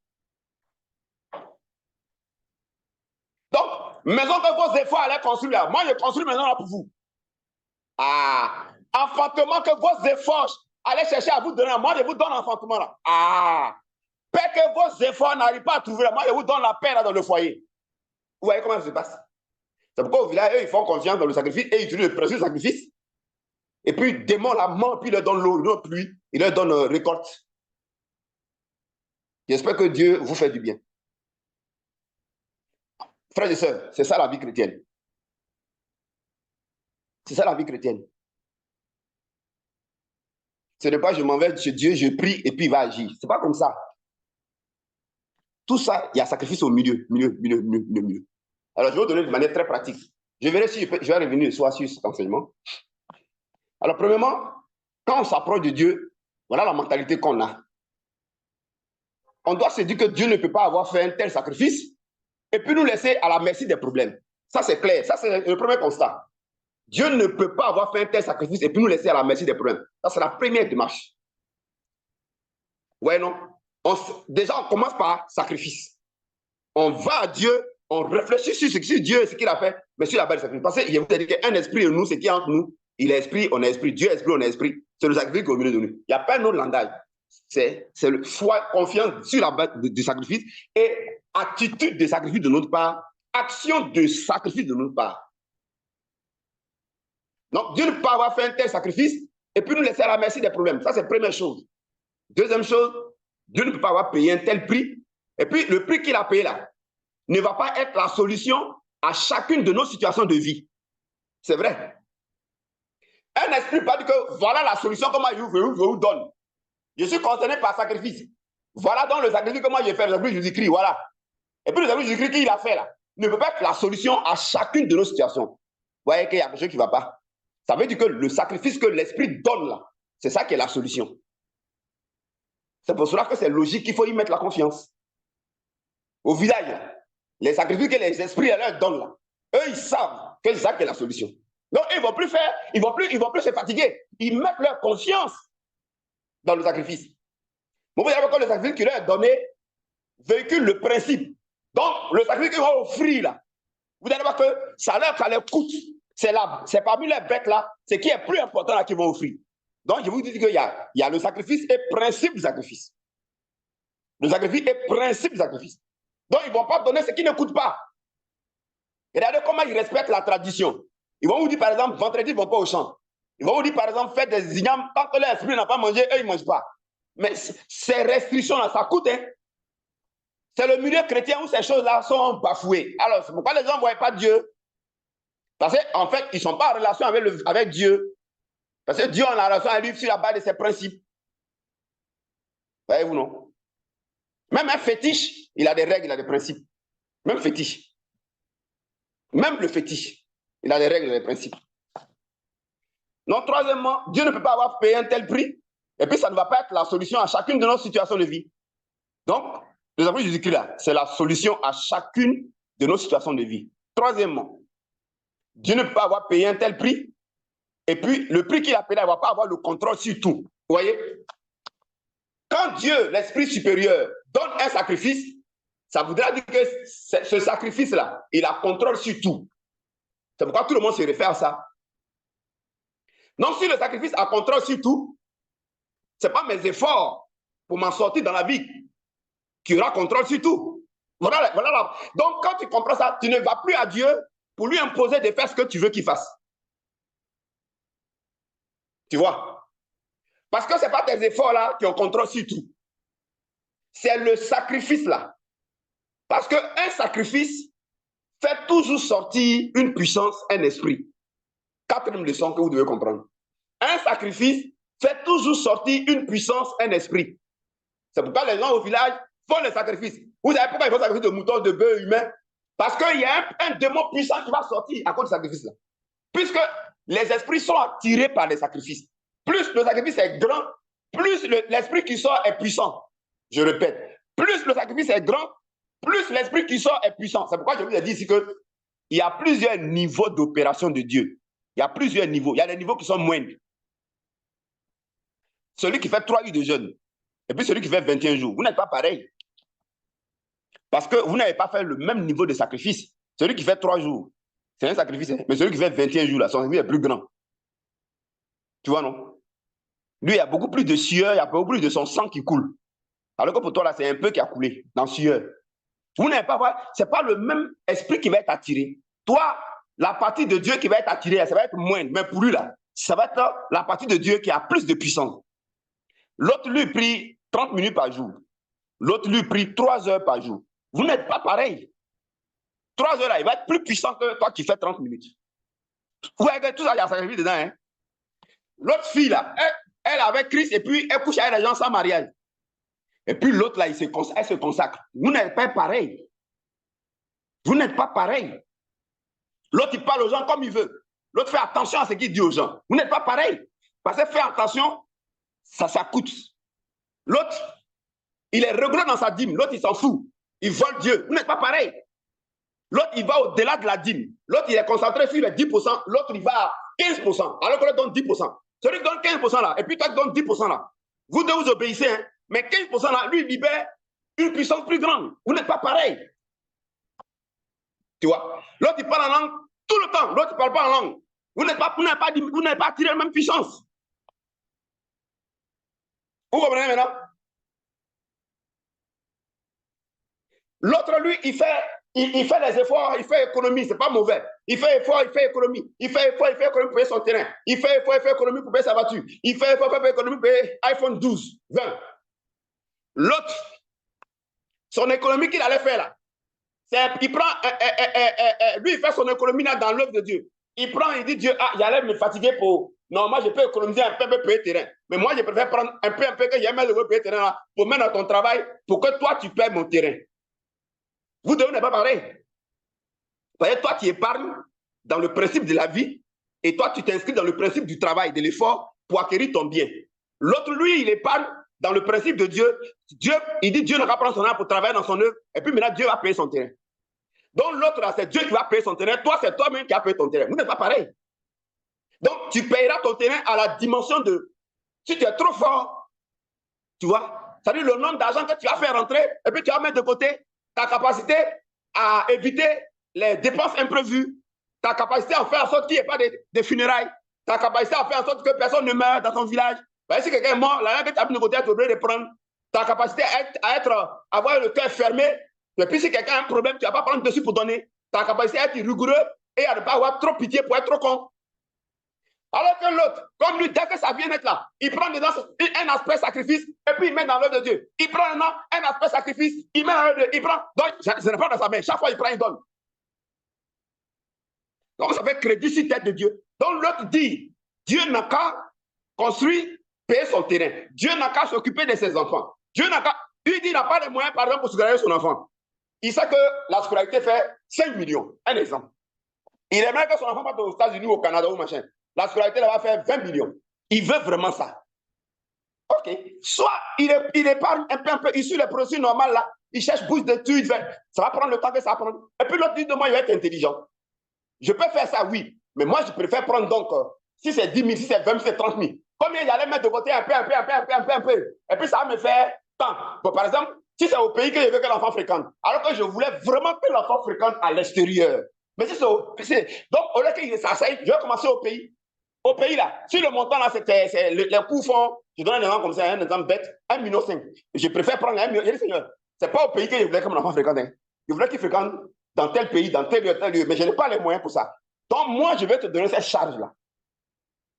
Donc, maison que vos efforts allaient construire là. Moi, je construis maison là pour vous. Ah, enfantement que vos efforts allaient chercher à vous donner. Moi, je vous donne enfantement là. Ah, paix que vos efforts n'arrivent pas à trouver là. Moi, je vous donne la paix là dans le foyer. Vous voyez comment ça se passe? C'est pourquoi au village, eux, ils font confiance dans le sacrifice et ils utilisent le précieux sacrifice. Et puis, ils démolent la mort, puis ils leur donnent l'eau, leur pluie, ils leur donnent récolte. J'espère que Dieu vous fait du bien. Frères et sœurs, c'est ça la vie chrétienne. C'est ça la vie chrétienne. Ce n'est pas je m'en vais chez Dieu, je prie et puis il va agir. Ce n'est pas comme ça. Tout ça, il y a sacrifice au milieu. Alors, je vais vous donner de manière très pratique. Je verrai si je vais revenir ce soir sur cet enseignement. Alors, premièrement, quand on s'approche de Dieu, voilà la mentalité qu'on a. On doit se dire que Dieu ne peut pas avoir fait un tel sacrifice et puis nous laisser à la merci des problèmes. Ça, c'est clair. Ça, c'est le premier constat. Dieu ne peut pas avoir fait un tel sacrifice et puis nous laisser à la merci des problèmes. Ça, c'est la première démarche. Ouais, non? Déjà, on commence par sacrifice. On va à Dieu, on réfléchit sur Dieu, ce qu'il a fait, mais sur la base du sacrifice. Parce que je vous ai dit qu'un esprit en nous, c'est qui est entre nous. Il est esprit, on est esprit. Dieu est esprit, on est esprit. C'est le sacrifice qui est au milieu de nous. Il n'y a pas un autre langage. C'est le foi, confiance sur la base du sacrifice et attitude de sacrifice de notre part, action de sacrifice de notre part. Donc, Dieu ne peut pas avoir fait un tel sacrifice et puis nous laisser à la merci des problèmes. Ça, c'est la première chose. Deuxième chose, Dieu ne peut pas avoir payé un tel prix. Et puis, le prix qu'il a payé là ne va pas être la solution à chacune de nos situations de vie. C'est vrai. Un esprit pas dit que voilà la solution que moi je vous donne. Je suis concerné par sacrifice. Voilà donc le sacrifice que moi j'ai fait, le sacrifice de Jésus-Christ, voilà. Et puis le sacrifice de Jésus-Christ qu'il a fait là ne peut pas être la solution à chacune de nos situations. Vous voyez qu'il y a quelque chose qui ne va pas. Ça veut dire que le sacrifice que l'esprit donne là, c'est ça qui est la solution. C'est pour cela que c'est logique qu'il faut y mettre la confiance. Au village, les sacrifices que les esprits leur donnent là, eux ils savent que c'est ça qui est la solution. Donc ils ne vont plus faire, ils vont plus se fatiguer. Ils mettent leur confiance dans le sacrifice. Vous voyez que le sacrifice qu'il leur est donné véhicule le principe. Donc le sacrifice qu'ils vont offrir là, vous allez voir que ça leur coûte. C'est parmi les bêtes là, ce qui est plus important là qu'ils vont offrir. Donc je vous dis qu'il y a le sacrifice et principe du sacrifice. Le sacrifice et principe du sacrifice. Donc ils ne vont pas donner ce qui ne coûte pas. Regardez comment ils respectent la tradition. Ils vont vous dire par exemple, vendredi ils ne vont pas au champ. Ils vont vous dire par exemple, faites des ignames, tant que l'esprit n'a pas mangé, eux ils ne mangent pas. Mais ces restrictions-là, ça coûte. Hein? C'est le milieu chrétien où ces choses-là sont bafouées. Alors, c'est pourquoi les gens ne voient pas Dieu. Parce qu'en fait, ils ne sont pas en relation avec Dieu. Parce que Dieu en relation avec lui sur la base de ses principes. Voyez-vous, non? Même un fétiche, il a des règles, il a des principes. Même fétiche. Même le fétiche, il a des règles, des principes. Donc, troisièmement, Dieu ne peut pas avoir payé un tel prix. Et puis, ça ne va pas être la solution à chacune de nos situations de vie. Donc, le sacrifice de Jésus-Christ, là, c'est la solution à chacune de nos situations de vie. Troisièmement, Dieu ne peut pas avoir payé un tel prix. Et puis, le prix qu'il a payé, il ne va pas avoir le contrôle sur tout. Vous voyez? Quand Dieu, l'Esprit supérieur, donne un sacrifice, ça voudra dire que ce sacrifice-là, il a contrôle sur tout. C'est pourquoi tout le monde se réfère à ça. Donc, si le sacrifice a contrôle sur tout, ce n'est pas mes efforts pour m'en sortir dans la vie qui aura contrôle sur tout. Voilà. Donc, quand tu comprends ça, tu ne vas plus à Dieu pour lui imposer de faire ce que tu veux qu'il fasse. Tu vois? Parce que ce n'est pas tes efforts là qui ont contrôle sur tout. C'est le sacrifice là. Parce qu'un sacrifice fait toujours sortir une puissance, un esprit. Quatrième leçon que vous devez comprendre. Un sacrifice fait toujours sortir une puissance, un esprit. C'est pourquoi les gens au village font les sacrifices. Vous savez pourquoi ils font sacrifice de moutons, de bœufs humains? Parce qu'il y a un démon puissant qui va sortir à cause du sacrifice-là. Puisque les esprits sont attirés par les sacrifices. Plus le sacrifice est grand, plus l'esprit qui sort est puissant. Je répète, plus le sacrifice est grand, plus l'esprit qui sort est puissant. C'est pourquoi je vous ai dit ici qu'il y a plusieurs niveaux d'opération de Dieu. Il y a plusieurs niveaux. Il y a des niveaux qui sont moindres. Celui qui fait 3 jours de jeûne, et puis celui qui fait 21 jours, vous n'êtes pas pareil. Parce que vous n'avez pas fait le même niveau de sacrifice. Celui qui fait 3 jours, c'est un sacrifice, mais celui qui fait 21 jours, là, son sacrifice est plus grand. Tu vois, non? Lui, il y a beaucoup plus de sueur, il y a beaucoup plus de son sang qui coule. Alors que pour toi, là, c'est un peu qui a coulé dans sueur. Vous n'avez pas, c'est pas le même esprit qui va être attiré. Toi, la partie de Dieu qui va être attirée, ça va être moindre. Mais pour lui, là, ça va être la partie de Dieu qui a plus de puissance. L'autre, lui, prie 30 minutes par jour. L'autre, lui, prie 3 heures par jour. Vous n'êtes pas pareil. 3 heures, là, il va être plus puissant que toi qui fais 30 minutes. Vous voyez que tout ça, il y a un sacrifice dedans. Hein? L'autre fille, là, elle avait Christ et puis elle couche avec les gens sans mariage. Et puis l'autre, là, elle se consacre. Vous n'êtes pas pareil. Vous n'êtes pas pareil. L'autre, il parle aux gens comme il veut. L'autre fait attention à ce qu'il dit aux gens. Vous n'êtes pas pareil. Parce que faire attention, ça coûte. L'autre, il est regret dans sa dîme. L'autre, il s'en fout. Il vole Dieu. Vous n'êtes pas pareil. L'autre, il va au-delà de la dîme. L'autre, il est concentré sur les 10%. L'autre, il va à 15%. Alors que l'autre donne 10%. Celui qui donne 15% là, et puis toi qui donne 10% là. Vous deux, vous obéissez. Hein? Mais 15% là, lui, il libère une puissance plus grande. Vous n'êtes pas pareil. Tu vois? L'autre, il parle en langue tout le temps. L'autre, il ne parle pas en langue. Vous n'avez pas attiré la même puissance. Vous comprenez maintenant? L'autre, lui, il fait les efforts, il fait économie, c'est pas mauvais. Il fait effort, il fait économie. Il fait effort, il fait économie pour payer son terrain. Il fait effort, il fait économie pour payer sa voiture. Il fait effort, il fait économie pour payer iPhone 12, 20. L'autre, son économie qu'il allait faire là, il prend, lui, il fait son économie là dans l'œuvre de Dieu. Il prend, il dit Dieu, ah, j'allais me fatiguer pour. Non, moi, je peux économiser un peu pour payer terrain. Mais moi, je préfère prendre un peu que j'ai mal de payer terrain là, pour mettre dans ton travail, pour que toi, tu paies mon terrain. Vous deux, n'est pas pareil. Parce que toi, tu épargnes dans le principe de la vie et toi, tu t'inscris dans le principe du travail, de l'effort pour acquérir ton bien. L'autre, lui, il épargne dans le principe de Dieu. Dieu, il dit Dieu n'a qu'à prendre son âme pour travailler dans son œuvre et puis maintenant, Dieu va payer son terrain. Donc, l'autre, là, c'est Dieu qui va payer son terrain. Toi, c'est toi-même qui as payé ton terrain. Vous n'êtes pas pareil. Donc, tu payeras ton terrain à la dimension de. Si tu es trop fort, tu vois, c'est-à-dire le nombre d'argent que tu vas faire rentrer et puis tu vas mettre de côté ta capacité à éviter les dépenses imprévues, ta capacité à faire en sorte qu'il n'y ait pas de funérailles, ta capacité à faire en sorte que personne ne meure dans ton village. Si quelqu'un est mort, l'argent que tu as mis de côté, tu es obligé de prendre. Ta capacité à avoir le cœur fermé. Et puis si quelqu'un a un problème, tu ne vas pas prendre dessus pour donner. Ta capacité à être rigoureux et à ne pas avoir trop pitié pour être trop con. Alors que l'autre, comme lui, dès que ça vient être là, il prend dedans un aspect sacrifice et puis il met dans l'œuvre de Dieu. Il prend un aspect sacrifice, il met dans l'œuvre de Dieu. Il prend, donc, ce n'est pas dans sa main. Chaque fois, il prend, il donne. Donc, ça fait crédit sur tête de Dieu. Donc, l'autre dit, Dieu n'a qu'à construire, payer son terrain. Dieu n'a qu'à s'occuper de ses enfants. Dieu n'a qu'à, lui dit, il n'a pas les moyens, par exemple, pour scolariser son enfant. Il sait que la scolarité fait 5 millions. Un exemple. Il aimerait que son enfant parte aux États-Unis ou au Canada ou machin. La scolarité, là, va faire 20 millions. Il veut vraiment ça. OK. Soit il épargne un peu, il suit les procédures normales, là. Il cherche plus d'études. Ça va prendre le temps que ça va prendre. Et puis l'autre dit de moi, il va être intelligent. Je peux faire ça, oui. Mais moi, je préfère prendre donc, si c'est 10 000, si c'est 20 000, si c'est 30 000. Combien j'allais mettre de côté un peu. Et puis ça va me faire tant. Bon, par exemple, si c'est au pays que je veux que l'enfant fréquente, alors que je voulais vraiment que l'enfant fréquente à l'extérieur. Mais si c'est donc, au lieu qu'il s'asseye, je vais commencer au pays. Au pays, là, si le montant, là, c'est les coûts font, je donne un exemple comme ça, un exemple bête, 1,5 million. Je préfère prendre 1 million. Je dis, Seigneur, c'est pas au pays que je voulais que mon enfant fréquente. Hein. Je voulais qu'il fréquente dans tel pays, dans tel lieu, mais je n'ai pas les moyens pour ça. Donc, moi, je vais te donner cette charge-là.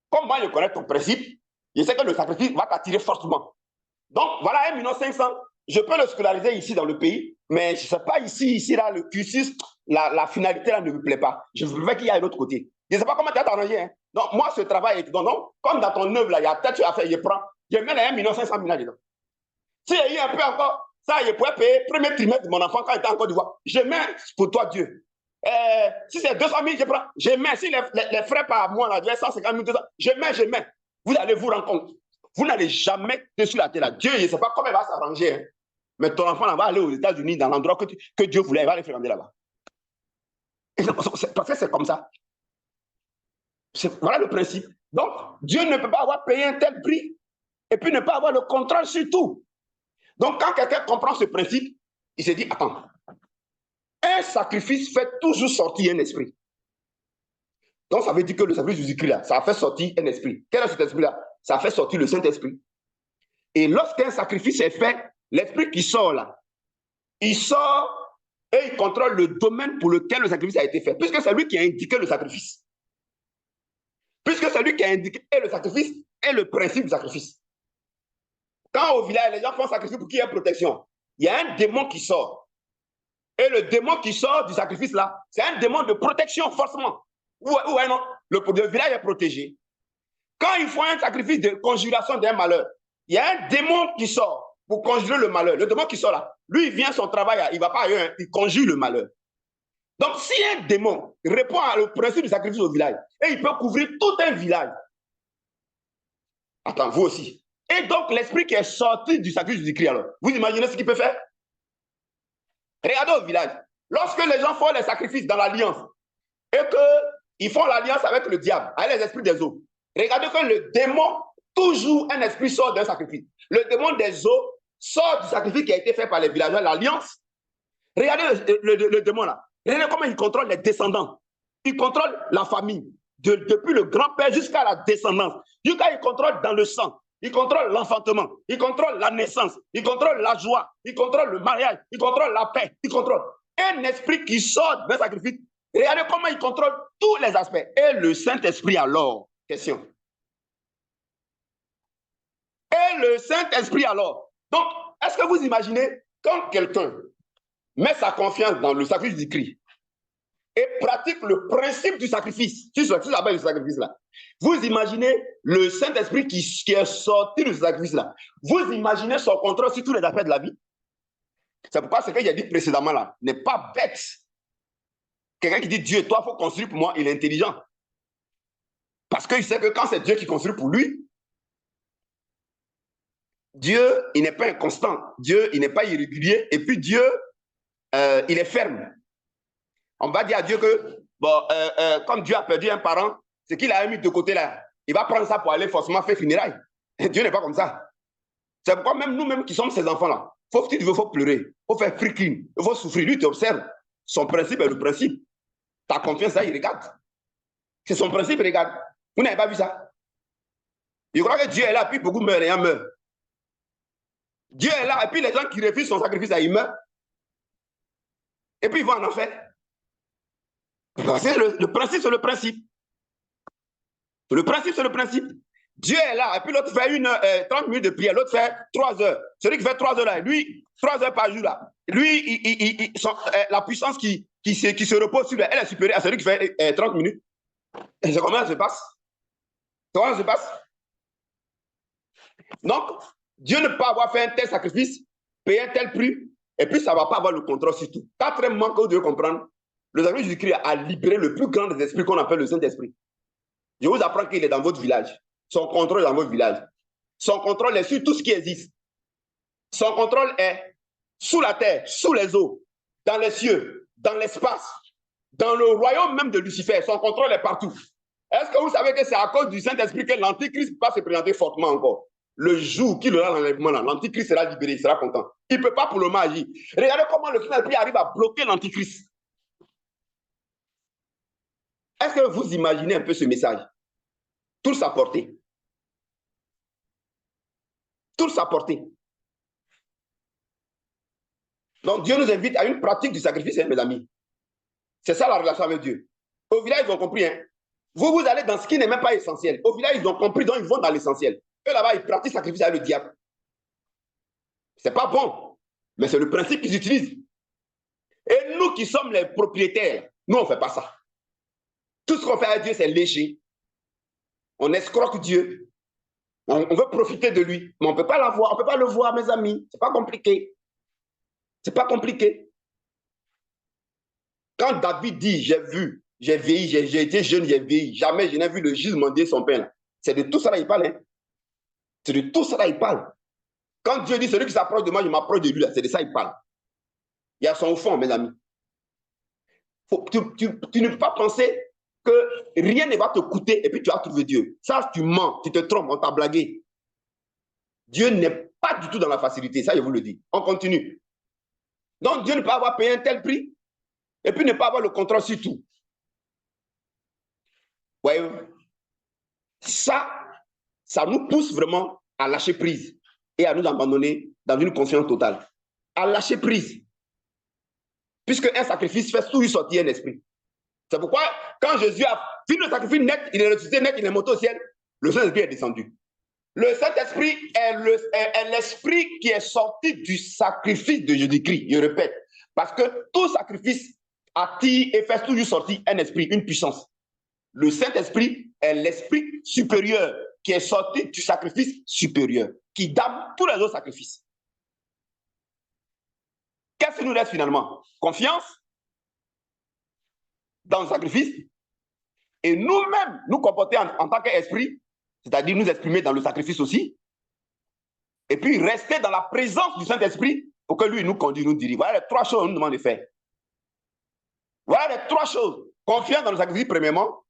Comme moi, je connais ton principe, je sais que le sacrifice va t'attirer fortement. Donc, voilà 1,5 million. Je peux le scolariser ici dans le pays, mais je ne sais pas ici, là, le cursus, la finalité là ne me plaît pas. Je veux qu'il y ait un autre côté. Je ne sais pas comment tu as t'arrangé. Hein. Donc, moi, ce travail est... Donc, comme dans ton œuvre, là, il y a peut-être à faire, je prends, je mets les 1 500 000 dedans. S'il y a eu un peu encore, ça, je pourrais payer le premier trimestre de mon enfant quand il était en Côte d'Ivoire. Je mets pour toi, Dieu. Si c'est 200 000, je prends. Je mets. Si les frais par mois, là, 150 000, 200, je mets. Vous allez vous rendre compte. Vous n'allez jamais dessus la terre là. Dieu, je ne sais pas comment il va s'arranger. Hein. Mais ton enfant là, va aller aux États-Unis, dans l'endroit que Dieu voulait, il va aller fréquenter là-bas. Parce que c'est comme ça. Voilà le principe. Donc, Dieu ne peut pas avoir payé un tel prix et puis ne pas avoir le contrôle sur tout. Donc, quand quelqu'un comprend ce principe, il se dit, attends, un sacrifice fait toujours sortir un esprit. Donc, ça veut dire que le sacrifice de Jésus-Christ, là, ça a fait sortir un esprit. Quel est cet esprit-là? Ça a fait sortir le Saint-Esprit. Et lorsqu'un sacrifice est fait, l'esprit qui sort là, il sort et il contrôle le domaine pour lequel le sacrifice a été fait, puisque c'est lui qui a indiqué le sacrifice. Puisque c'est lui qui a indiqué le sacrifice et le principe du sacrifice. Quand au village, les gens font sacrifice pour qu'il y ait protection, il y a un démon qui sort. Et le démon qui sort du sacrifice là, c'est un démon de protection, forcément. Ouais, non, le village est protégé. Quand ils font un sacrifice de conjuration d'un malheur, il y a un démon qui sort pour conjurer le malheur. Le démon qui sort là, lui, il vient son travail, il ne va pas ailleurs, il conjure le malheur. Donc, si un démon répond au principe du sacrifice au village, et il peut couvrir tout un village, attends, vous aussi. Et donc, l'esprit qui est sorti du sacrifice du Christ, alors, vous imaginez ce qu'il peut faire? Regardez au village. Lorsque les gens font les sacrifices dans l'alliance, et qu'ils font l'alliance avec le diable, avec les esprits des eaux, regardez que le démon, toujours un esprit sort d'un sacrifice. Le démon des eaux sort du sacrifice qui a été fait par les villageois, l'alliance. Regardez le démon là. Regardez comment il contrôle les descendants. Il contrôle la famille, depuis le grand-père jusqu'à la descendance. Jusqu'à il contrôle dans le sang. Il contrôle l'enfantement. Il contrôle la naissance. Il contrôle la joie. Il contrôle le mariage. Il contrôle la paix. Il contrôle un esprit qui sort d'un sacrifice. Regardez comment il contrôle tous les aspects. Et le Saint-Esprit alors, question. Et le Saint-Esprit alors. Donc, est-ce que vous imaginez quand quelqu'un met sa confiance dans le sacrifice du Christ et pratique le principe du sacrifice, tu appelles le sacrifice là, vous imaginez le Saint-Esprit qui est sorti de ce sacrifice là, vous imaginez son contrôle sur tous les aspects de la vie. C'est pourquoi ce qu'il a dit précédemment là n'est pas bête. Quelqu'un qui dit Dieu, toi, il faut construire pour moi, il est intelligent. Parce qu'il sait que quand c'est Dieu qui construit pour lui, Dieu, il n'est pas inconstant. Dieu, il n'est pas irrégulier. Et puis Dieu, il est ferme. On va dire à Dieu que, bon, comme Dieu a perdu un parent, ce qu'il a mis de côté là, il va prendre ça pour aller forcément faire funérailles. Dieu n'est pas comme ça. C'est pourquoi même nous-mêmes qui sommes ces enfants-là, il faut pleurer, il faut faire freaking, il faut souffrir. Lui, tu observes. Son principe est le principe. Ta confiance, ça, il regarde. C'est son principe, il regarde. Vous n'avez pas vu ça? Je crois que Dieu est là, puis beaucoup meurent et en meurent. Dieu est là, et puis les gens qui refusent son sacrifice, ils meurent. Et puis ils vont en enfer. Le principe, c'est le principe. Le principe, c'est le principe. Dieu est là, et puis l'autre fait 30 minutes de prière, l'autre fait 3 heures. Celui qui fait 3 heures là, lui, 3 heures par jour là, lui, la puissance qui se repose sur lui, elle est supérieure à celui qui fait 30 minutes. Et c'est comment ça se passe? Comment ça se passe? Donc, Dieu ne peut pas avoir fait un tel sacrifice, payer un tel prix, et puis ça ne va pas avoir le contrôle sur tout. Quatrièmement, que vous devez comprendre, le sacrifice du Christ a libéré le plus grand des esprits qu'on appelle le Saint-Esprit. Je vous apprends qu'il est dans votre village. Son contrôle est dans votre village. Son contrôle est sur tout ce qui existe. Son contrôle est sous la terre, sous les eaux, dans les cieux, dans l'espace, dans le royaume même de Lucifer. Son contrôle est partout. Est-ce que vous savez que c'est à cause du Saint-Esprit que l'Antichrist va se présenter fortement encore? Le jour qu'il aura l'enlèvement, l'Antichrist sera libéré, il sera content. Il ne peut pas pour le moment agir. Regardez comment le Saint-Esprit arrive à bloquer l'Antichrist. Est-ce que vous imaginez un peu ce message? Tout sa portée. Tout sa portée. Donc Dieu nous invite à une pratique du sacrifice, hein, mes amis. C'est ça la relation avec Dieu. Au village, ils ont compris. Hein? Vous allez dans ce qui n'est même pas essentiel. Au village, ils ont compris, donc ils vont dans l'essentiel. Eux, là-bas, ils pratiquent le sacrifice avec le diable. Ce n'est pas bon, mais c'est le principe qu'ils utilisent. Et nous qui sommes les propriétaires, nous, on ne fait pas ça. Tout ce qu'on fait à Dieu, c'est lécher. On escroque Dieu. On veut profiter de lui. Mais on ne peut pas l'avoir. On ne peut pas le voir, mes amis. Ce n'est pas compliqué. Ce n'est pas compliqué. Quand David dit, j'ai vu, j'ai vieilli, j'ai été jeune, j'ai vieilli, jamais je n'ai vu le juge mendier son pain. C'est de tout ça qu'il parle. Hein? C'est de tout ça qu'il parle. Quand Dieu dit, celui qui s'approche de moi, je m'approche de lui. C'est de ça qu'il parle. Il y a son fond, mes amis. Tu ne peux pas penser que rien ne va te coûter et puis tu vas trouver Dieu. Ça, tu mens, tu te trompes, on t'a blagué. Dieu n'est pas du tout dans la facilité, ça je vous le dis. On continue. Donc Dieu ne peut pas avoir payé un tel prix et puis ne pas avoir le contrôle sur tout. Ouais. Ça nous pousse vraiment à lâcher prise et à nous abandonner dans une confiance totale. À lâcher prise. Puisque un sacrifice fait toujours sortir un esprit. C'est pourquoi, quand Jésus a fini le sacrifice net, il est ressuscité net, il est monté au ciel, le Saint-Esprit est descendu. Le Saint-Esprit est l'esprit qui est sorti du sacrifice de Jésus-Christ. Je répète, parce que tout sacrifice attire et fait toujours sortir un esprit, une puissance. Le Saint-Esprit est l'esprit supérieur qui est sorti du sacrifice supérieur, qui donne tous les autres sacrifices. Qu'est-ce qui nous reste finalement? Confiance dans le sacrifice et nous-mêmes nous comporter en tant qu'esprit, c'est-à-dire nous exprimer dans le sacrifice aussi, et puis rester dans la présence du Saint-Esprit pour que lui nous conduise, nous dirige. Voilà les trois choses qu'on nous demande de faire. Voilà les trois choses. Confiance dans le sacrifice, premièrement,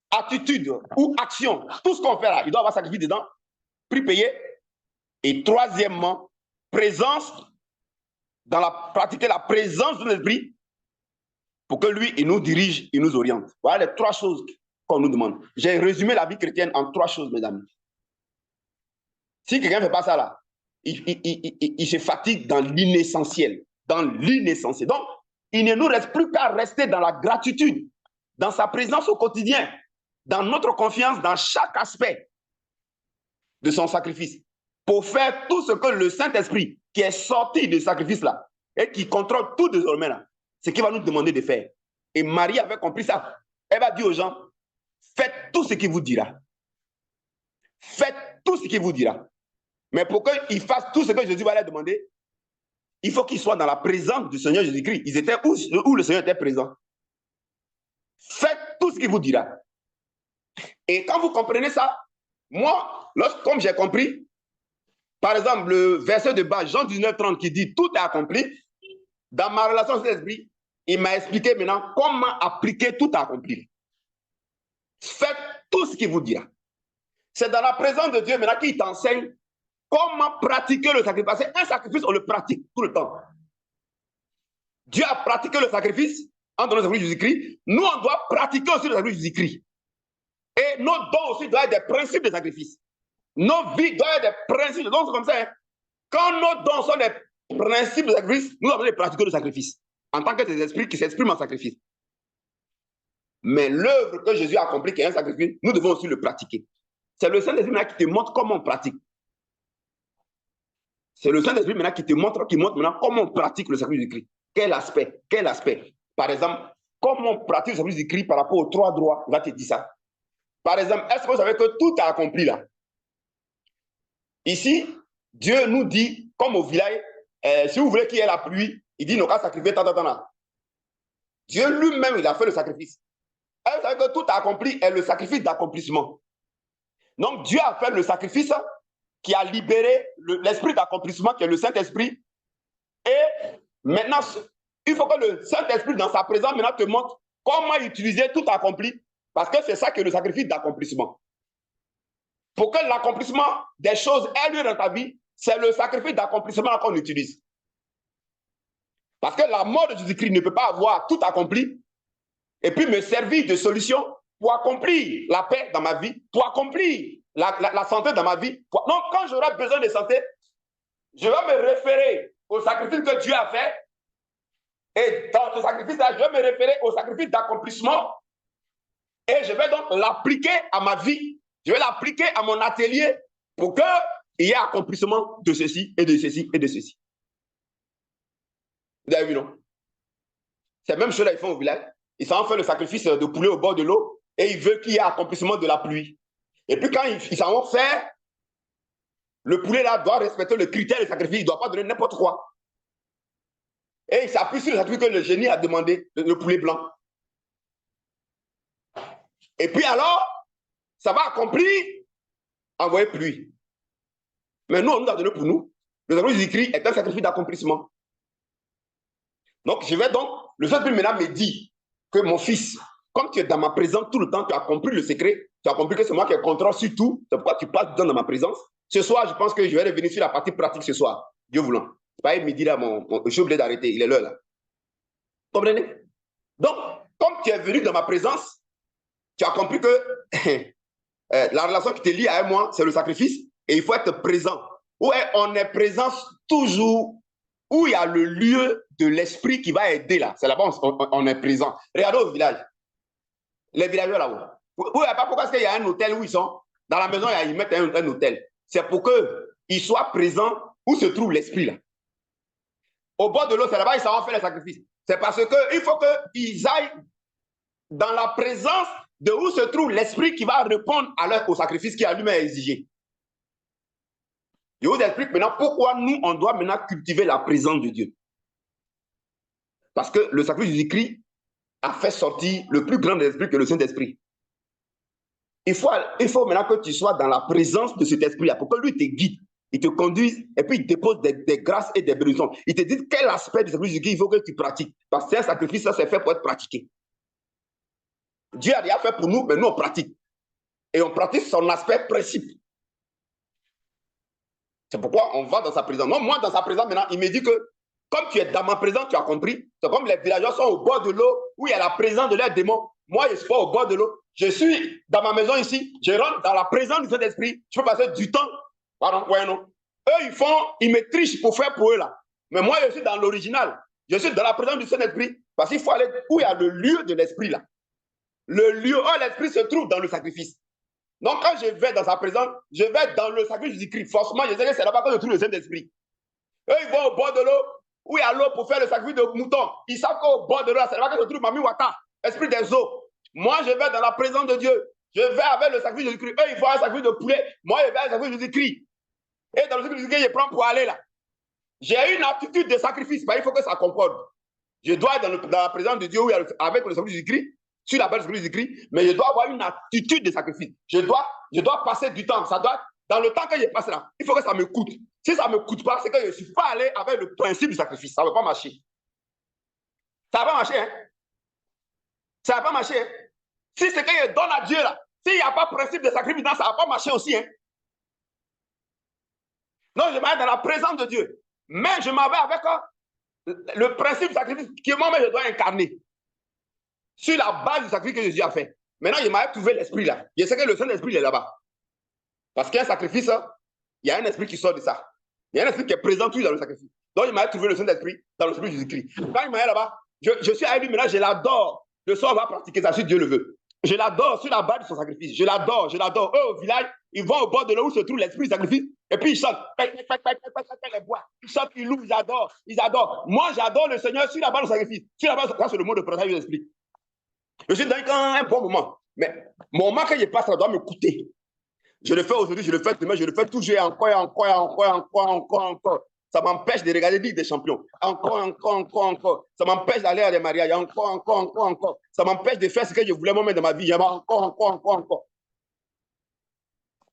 attitude ou action, tout ce qu'on fait là, il doit avoir sacrifice dedans, prix payé, et troisièmement, présence, pratiquer la présence de l'esprit pour que lui, il nous dirige, il nous oriente. Voilà les trois choses qu'on nous demande. J'ai résumé la vie chrétienne en trois choses, mes amis. Si quelqu'un ne fait pas ça là, il se fatigue dans l'inessentiel. Dans l'inessentiel. Donc, il ne nous reste plus qu'à rester dans la gratitude, dans sa présence au quotidien, dans notre confiance dans chaque aspect de son sacrifice, pour faire tout ce que le Saint-Esprit, qui est sorti du sacrifice là, et qui contrôle tout désormais là, ce qu'il va nous demander de faire. Et Marie avait compris ça. Elle va dire aux gens, faites tout ce qu'il vous dira. Faites tout ce qu'il vous dira. Mais pour qu'ils fassent tout ce que Jésus va leur demander, il faut qu'ils soient dans la présence du Seigneur Jésus-Christ. Ils étaient où le Seigneur était présent. Faites tout ce qu'il vous dira. Et quand vous comprenez ça, moi, comme j'ai compris, par exemple, le verset de base, Jean 19:30, qui dit « Tout est accompli », dans ma relation avec l'Esprit, il m'a expliqué maintenant comment appliquer tout accompli. Faites tout ce qu'il vous dira. C'est dans la présence de Dieu maintenant qu'il t'enseigne comment pratiquer le sacrifice. Parce qu'un sacrifice, on le pratique tout le temps. Dieu a pratiqué le sacrifice en donnant le sacrifice de Jésus-Christ. Nous, on doit pratiquer aussi le sacrifice de Jésus-Christ. Et nos dons aussi doivent être des principes de sacrifice. Nos vies doivent être des principes. Donc, c'est comme ça. Hein. Quand nos dons sont des principes de sacrifice, nous devons pratiquer le sacrifice. En tant que des esprits qui s'expriment en sacrifice. Mais l'œuvre que Jésus a accomplie, qui est un sacrifice, nous devons aussi le pratiquer. C'est le Saint-Esprit maintenant qui te montre comment on pratique. C'est le Saint-Esprit maintenant qui montre maintenant comment on pratique le sacrifice de Christ. Quel aspect? Quel aspect? Par exemple, comment on pratique le sacrifice de Christ par rapport aux trois droits? Il va te dire ça. Par exemple, est-ce que vous savez que tout est accompli là? Ici, Dieu nous dit, comme au village, si vous voulez qu'il y ait la pluie, il dit, nous allons sacrifier tant. Dieu lui-même, il a fait le sacrifice. Et vous savez que tout est accompli est le sacrifice d'accomplissement. Donc, Dieu a fait le sacrifice qui a libéré l'esprit d'accomplissement, qui est le Saint-Esprit. Et maintenant, il faut que le Saint-Esprit, dans sa présence, maintenant te montre comment utiliser tout accompli, parce que c'est ça qui est le sacrifice d'accomplissement. Pour que l'accomplissement des choses ait lieu dans ta vie, c'est le sacrifice d'accomplissement qu'on utilise. Parce que la mort de Jésus-Christ ne peut pas avoir tout accompli et puis me servir de solution pour accomplir la paix dans ma vie, pour accomplir la santé dans ma vie. Donc, quand j'aurai besoin de santé, je vais me référer au sacrifice que Dieu a fait. Et dans ce sacrifice-là, je vais me référer au sacrifice d'accomplissement. Et je vais donc l'appliquer à ma vie. Je vais l'appliquer à mon atelier pour qu'il y ait accomplissement de ceci et de ceci et de ceci. Vous avez vu, non? Ces mêmes choses-là, ils font au village. Ils s'en font le sacrifice de poulet au bord de l'eau et ils veulent qu'il y ait accomplissement de la pluie. Et puis quand ils s'en vont faire, le poulet là doit respecter le critère de sacrifice. Il ne doit pas donner n'importe quoi. Et il s'appuie sur le sacrifice que le génie a demandé, le poulet blanc. Et puis alors, ça va accomplir, envoyer pluie. Mais nous, on nous a donné pour nous. Le sacrifice du cri est un sacrifice d'accomplissement. Donc, le Saint-Esprit maintenant me dit que mon fils, comme tu es dans ma présence tout le temps, tu as compris le secret, tu as compris que c'est moi qui ai contrôle sur tout, c'est pourquoi tu passes dans ma présence. Ce soir, je pense que je vais revenir sur la partie pratique ce soir, Dieu voulant. C'est pas midi là, je suis obligé d'arrêter, il est l'heure là. Comprenez? Donc, comme tu es venu dans ma présence, tu as compris que la relation qui te lie à moi, c'est le sacrifice, et il faut être présent. On est présent toujours où il y a le lieu de l'esprit qui va aider là. C'est là-bas on est présent. Regardez au village. Les villageois là-haut. Vous ne savez pas pourquoi il y a un hôtel où ils sont. Dans la maison, ils mettent un hôtel. C'est pour qu'ils soient présents où se trouve l'esprit là. Au bord de l'eau, c'est là-bas ils savent faire les sacrifices. C'est parce qu'il faut qu'ils aillent dans la présence de où se trouve l'esprit qui va répondre au sacrifice qui a lui-même exigé. Je vous explique maintenant pourquoi nous, on doit maintenant cultiver la présence de Dieu. Parce que le sacrifice du Christ a fait sortir le plus grand esprit que le Saint-Esprit. Il faut maintenant que tu sois dans la présence de cet esprit-là pour que lui te guide, il te conduise et puis il te pose des grâces et des bénédictions. Il te dit quel aspect du sacrifice du Christ il faut que tu pratiques. Parce que c'est un sacrifice, ça c'est fait pour être pratiqué. Dieu a déjà fait pour nous, mais nous on pratique. Et on pratique son aspect principe. C'est pourquoi on va dans sa présence. Non, moi, dans sa présence, maintenant, il me dit que comme tu es dans ma présence, tu as compris. C'est comme les villageois sont au bord de l'eau où il y a la présence de leurs démons. Moi, je ne suis pas au bord de l'eau. Je suis dans ma maison ici. Je rentre dans la présence du Saint-Esprit. Je peux passer du temps. Pardon, ouais, non. Eux, ils me trichent pour faire pour eux là. Mais moi, je suis dans l'original. Je suis dans la présence du Saint-Esprit. Parce qu'il faut aller où il y a le lieu de l'Esprit là. Le lieu où l'Esprit se trouve dans le sacrifice. Donc, quand je vais dans sa présence, je vais dans le sacrifice du Christ. Forcément, je sais que c'est là-bas que je trouve le Saint-Esprit. Eux, ils vont au bord de l'eau, où il y a l'eau pour faire le sacrifice de mouton. Ils savent qu'au bord de l'eau, c'est là-bas que je trouve Mami Wata, esprit des eaux. Moi, je vais dans la présence de Dieu. Je vais avec le sacrifice du Christ. Eux, ils font un sacrifice de poulet. Moi, je vais avec le sacrifice du Christ. Et dans le sacrifice du Christ, je prends pour aller là. J'ai une attitude de sacrifice, mais il faut que ça concorde. Je dois être dans la présence de Dieu, avec le sacrifice du Christ. Sur la base du Christ, mais je dois avoir une attitude de sacrifice. Je dois passer du temps. Ça doit, dans le temps que je passe là, il faut que ça me coûte. Si ça ne me coûte pas, c'est que je ne suis pas allé avec le principe du sacrifice. Ça ne va pas marcher. Ça ne va pas marcher. Hein? Ça ne va pas marcher. Hein? Si c'est que je donne à Dieu là, s'il n'y a pas de principe de sacrifice, ça ne va pas marcher aussi. Hein? Non, je vais dans la présence de Dieu. Mais je m'en vais avec le principe du sacrifice que moi je dois incarner. Sur la base du sacrifice que Jésus a fait. Maintenant, il m'a trouvé l'esprit là. Je sais que le Saint-Esprit est là-bas. Parce qu'il y a un sacrifice, il y a un esprit qui sort de ça. Il y a un esprit qui est présent toujours dans le sacrifice. Donc, il m'a trouvé le Saint-Esprit dans le Saint-Esprit Jésus-Christ. Quand il m'a là-bas, je suis avec lui maintenant, je l'adore. Le soir, on va pratiquer ça si Dieu le veut. Je l'adore sur la base de son sacrifice. Je l'adore, je l'adore. Eux, au village, ils vont au bord de l'eau où se trouve l'esprit du sacrifice. Et puis, ils chantent. Les bois. Ils chantent, ils louent, ils adorent. Ils adorent. Moi, j'adore le Seigneur sur la base du sacrifice. Sur la base, ça, c'est le mot de présence de l'esprit. Je suis dans un bon moment. Mais mon moment que je passe, ça doit me coûter. Je le fais aujourd'hui, je le fais demain, je le fais toujours encore. Ça m'empêche de regarder Ligue des Champions. Encore. Ça m'empêche d'aller à des mariages. Encore. Ça m'empêche de faire ce que je voulais moi-même dans ma vie. Encore.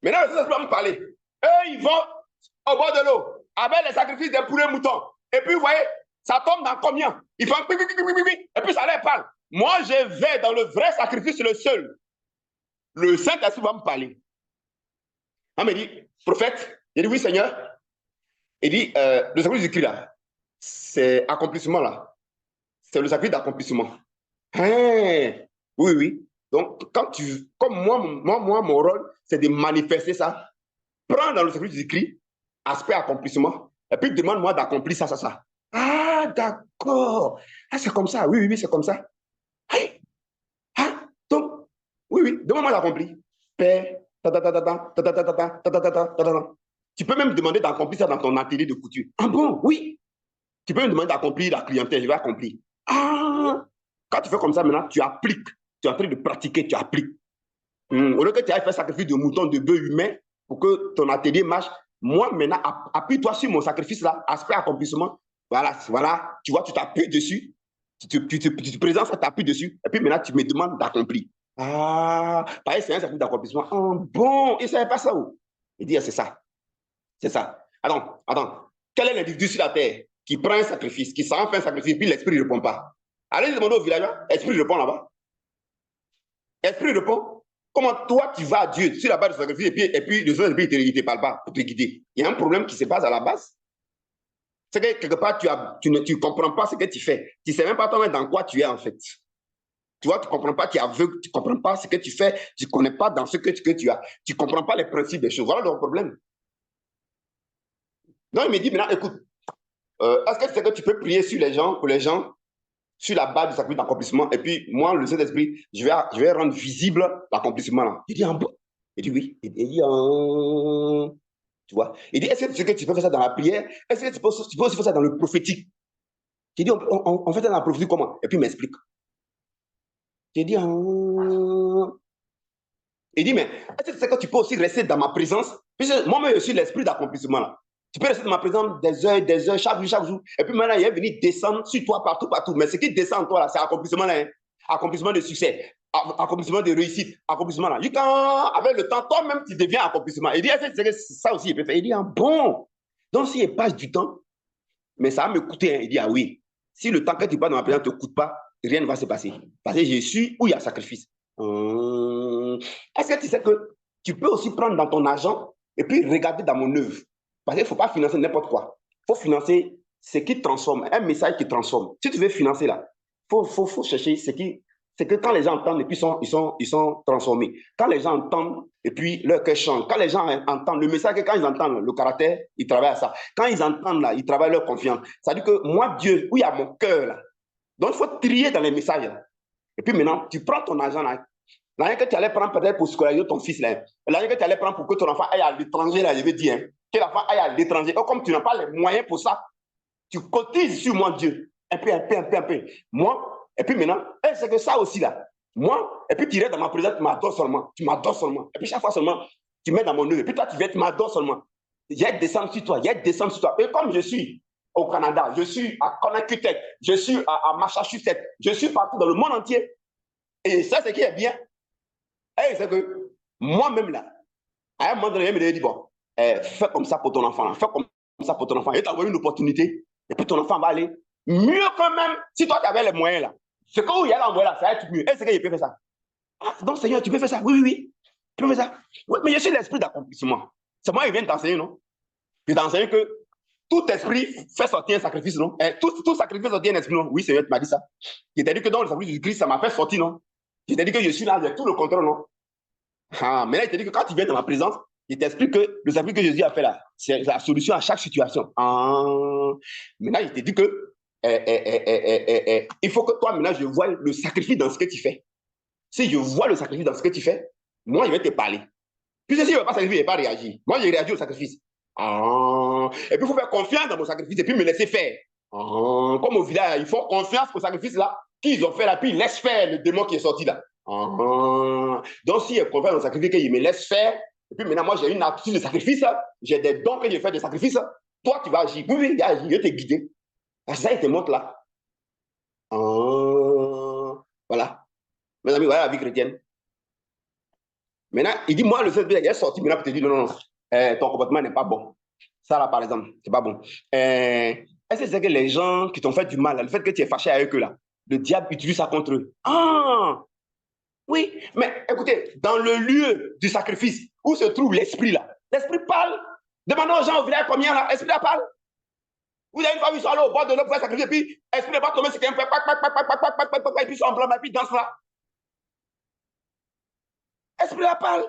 Maintenant, ça va me parler. Eux, ils vont au bord de l'eau avec les sacrifices des poulets moutons. Et puis, vous voyez, ça tombe dans combien? Ils font et puis ça leur parle. Moi, je vais dans le vrai sacrifice, le seul. Le Saint-Esprit va me parler. Il me dit, prophète, il dit, oui, Seigneur. Il dit, le sacrifice du Christ, là, c'est accomplissement, là. C'est le sacrifice d'accomplissement. Oui. Donc, comme moi, mon rôle, c'est de manifester ça. Prends dans le sacrifice du Christ, aspect accomplissement, et puis demande-moi d'accomplir ça. Ah, d'accord. Ah, c'est comme ça. Oui, c'est comme ça. Donc, oui, demande-moi d'accomplir. Père, tu peux même demander d'accomplir ça dans ton atelier de couture. Ah bon, oui. Tu peux me demander d'accomplir la clientèle, je vais accomplir. Ah, quand tu fais comme ça, maintenant, tu appliques. Tu es en train de pratiquer, tu appliques. Au lieu que tu ailles faire sacrifice de mouton, de bœuf humain pour que ton atelier marche, moi, maintenant, appuie-toi sur mon sacrifice là, aspect accomplissement. Voilà, voilà, tu vois, tu t'appuies dessus, tu te présentes, ça t'appuie dessus, et puis maintenant, tu me demandes d'accomplir. Ah, pareil, c'est un sacrifice d'accomplissement. Oh, bon, il ne savait pas ça où? Il dit, c'est ça, c'est ça. Attends, quel est l'individu sur la terre qui prend un sacrifice, qui s'en fait un sacrifice, puis l'esprit ne répond pas? Allez demander au village, l'esprit répond là-bas. L'esprit répond. Comment toi, tu vas à Dieu sur la base du sacrifice et puis le Saint-Esprit ne te parle pas pour te guider? Il y a un problème qui se passe à la base. C'est que quelque part, tu ne comprends pas ce que tu fais. Tu ne sais même pas toi-même dans quoi tu es en fait. Tu vois, tu ne comprends pas, tu es aveugle, tu ne comprends pas ce que tu fais, tu ne connais pas dans ce que tu as. Tu ne comprends pas les principes des choses. Voilà le problème. Donc, il me dit maintenant, écoute, est-ce que tu sais que tu peux prier sur les gens, pour les gens, sur la base du sacrifice d'accomplissement, et puis moi, le Saint-Esprit, je vais rendre visible l'accomplissement là. Il dit, en bon. Il dit, oui. Il dit, tu vois. Il dit, est-ce que tu peux faire ça dans la prière? Est-ce que tu peux aussi faire ça dans le prophétique? Il dit, on fait ça dans la prophétie comment? Et puis il m'explique. Il dit, il dit, mais est-ce que tu sais que tu peux aussi rester dans ma présence? Puisque moi-même, je suis l'esprit d'accomplissement là. Tu peux rester dans ma présence des heures, chaque jour. Et puis maintenant, il est venu descendre sur toi partout. Mais ce qui descend en toi là, c'est accomplissement là. Hein? Accomplissement de succès, accomplissement de réussite, accomplissement là. Avec le temps, toi-même, tu deviens accomplissement. Il dit, est-ce que ça aussi, il peut faire? Il dit, bon. Donc, s'il passe du temps, mais ça va me coûter. Hein? Il dit, ah oui. Si le temps que tu passes dans ma présence ne te coûte pas, rien ne va se passer. Parce que je suis où il y a sacrifice. Est-ce que tu sais que tu peux aussi prendre dans ton argent et puis regarder dans mon œuvre? Parce qu'il ne faut pas financer n'importe quoi. Il faut financer ce qui transforme, un message qui transforme. Si tu veux financer là, il faut chercher ce qui. C'est que quand les gens entendent et puis ils sont transformés. Quand les gens entendent et puis leur cœur change. Quand les gens entendent le message, quand ils entendent le caractère, ils travaillent à ça. Quand ils entendent là, ils travaillent leur confiance. Ça veut dire que moi, Dieu, où il y a mon cœur là. Donc il faut trier dans les messages là. Et puis maintenant, tu prends ton argent là. L'année que tu allais prendre peut-être pour scolariser ton fils là. L'année que tu allais prendre pour que ton enfant aille à l'étranger là, je veux dire. Hein, que l'enfant aille à l'étranger. Oh, comme tu n'as pas les moyens pour ça, tu cotises sur moi, Dieu. Un peu. Moi, et puis maintenant, c'est que ça aussi là. Moi, et puis tu restes dans ma présence, tu m'adores seulement. Tu m'adores seulement. Et puis chaque fois seulement, tu mets dans mon œuvre. Et puis toi, tu viens, tu m'adores seulement. Il y a descendre sur toi, il y a descendre sur toi. Et comme je suis au Canada, je suis à Connecticut, je suis à Massachusetts, je suis partout dans le monde entier. Et ça, c'est qui est bien. Et c'est que moi-même là, à un moment donné, il me dit, bon, fais comme ça pour ton enfant, là. Fais comme ça pour ton enfant. Il t'a envoyé une opportunité, et puis ton enfant va aller mieux quand même, si toi tu avais les moyens là. Ce qu'il y a envoyé là, ça va être mieux. Et c'est qu'il peut faire ça. Ah, donc Seigneur, tu peux faire ça? Oui. Tu peux faire ça? Oui, mais je suis l'esprit d'accomplissement. C'est moi qui viens t'enseigner, non? Je t'enseigne que tout esprit fait sortir un sacrifice, non? Tout sacrifice sortir un esprit, non? Oui, Seigneur, tu m'as dit ça. Je t'ai dit que dans le sacrifice du Christ, ça m'a fait sortir, non? Je t'ai dit que je suis là avec tout le contrôle, non? Ah, mais là, il te dit que quand tu viens dans ma présence, il t'explique que le sacrifice que Jésus a fait là, c'est la solution à chaque situation. Ah, maintenant, il te dit que il faut que toi, maintenant, je vois le sacrifice dans ce que tu fais. Si je vois le sacrifice dans ce que tu fais, moi, je vais te parler. Puis si je ne veux pas sacrifier, je ne vais pas réagir. Moi, j'ai réagi au sacrifice. Ah, et puis, il faut faire confiance dans mon sacrifice et puis me laisser faire. Ah, comme au village, ils font confiance au sacrifice là, qu'ils ont fait là, puis ils laissent faire le démon qui est sorti là. Donc, si il confiance dans le sacrifice, qu'il me laisse faire, et puis maintenant, moi, j'ai une attitude de sacrifice, j'ai des dons que j'ai fait de sacrifice, toi, tu vas agir. Oui, il agit, je vais te guider. Parce que ça, il te montre là. Voilà. Mes amis, voilà la vie chrétienne. Maintenant, il dit, moi, le Saint-Esprit, il est sorti, maintenant, pour te dire, non, ton comportement n'est pas bon. Ça, là, par exemple, c'est pas bon. Est-ce que c'est que les gens qui t'ont fait du mal, là, le fait que tu es fâché avec eux, là, le diable utilise ça contre eux? Ah! Oui, mais écoutez, dans le lieu du sacrifice, où se trouve l'esprit là, l'esprit parle. Demandons aux gens au village combien là, l'esprit là parle. Vous avez une fois, ils sont allés au bord de l'eau pour sacrifier, puis l'esprit n'est pas tombé, c'est qu'un fait, et puis ils sont en blanc, et puis ils dansent là. L'esprit là parle.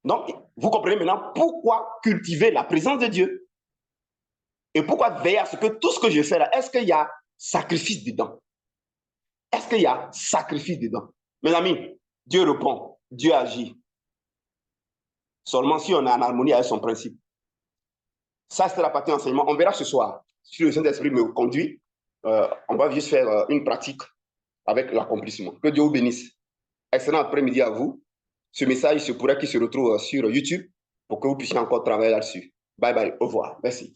Donc, vous comprenez maintenant pourquoi cultiver la présence de Dieu et pourquoi veiller à ce que tout ce que je fais là, est-ce qu'il y a sacrifice dedans? Est-ce qu'il y a sacrifice dedans? Mes amis, Dieu répond, Dieu agit. Seulement si on est en harmonie avec son principe. Ça, c'était la partie enseignement. On verra ce soir si le Saint-Esprit me conduit. on va juste faire une pratique avec l'accomplissement. Que Dieu vous bénisse. Excellent après-midi à vous. Ce message, il se pourrait qu'il se retrouve sur YouTube pour que vous puissiez encore travailler là-dessus. Bye bye. Au revoir. Merci.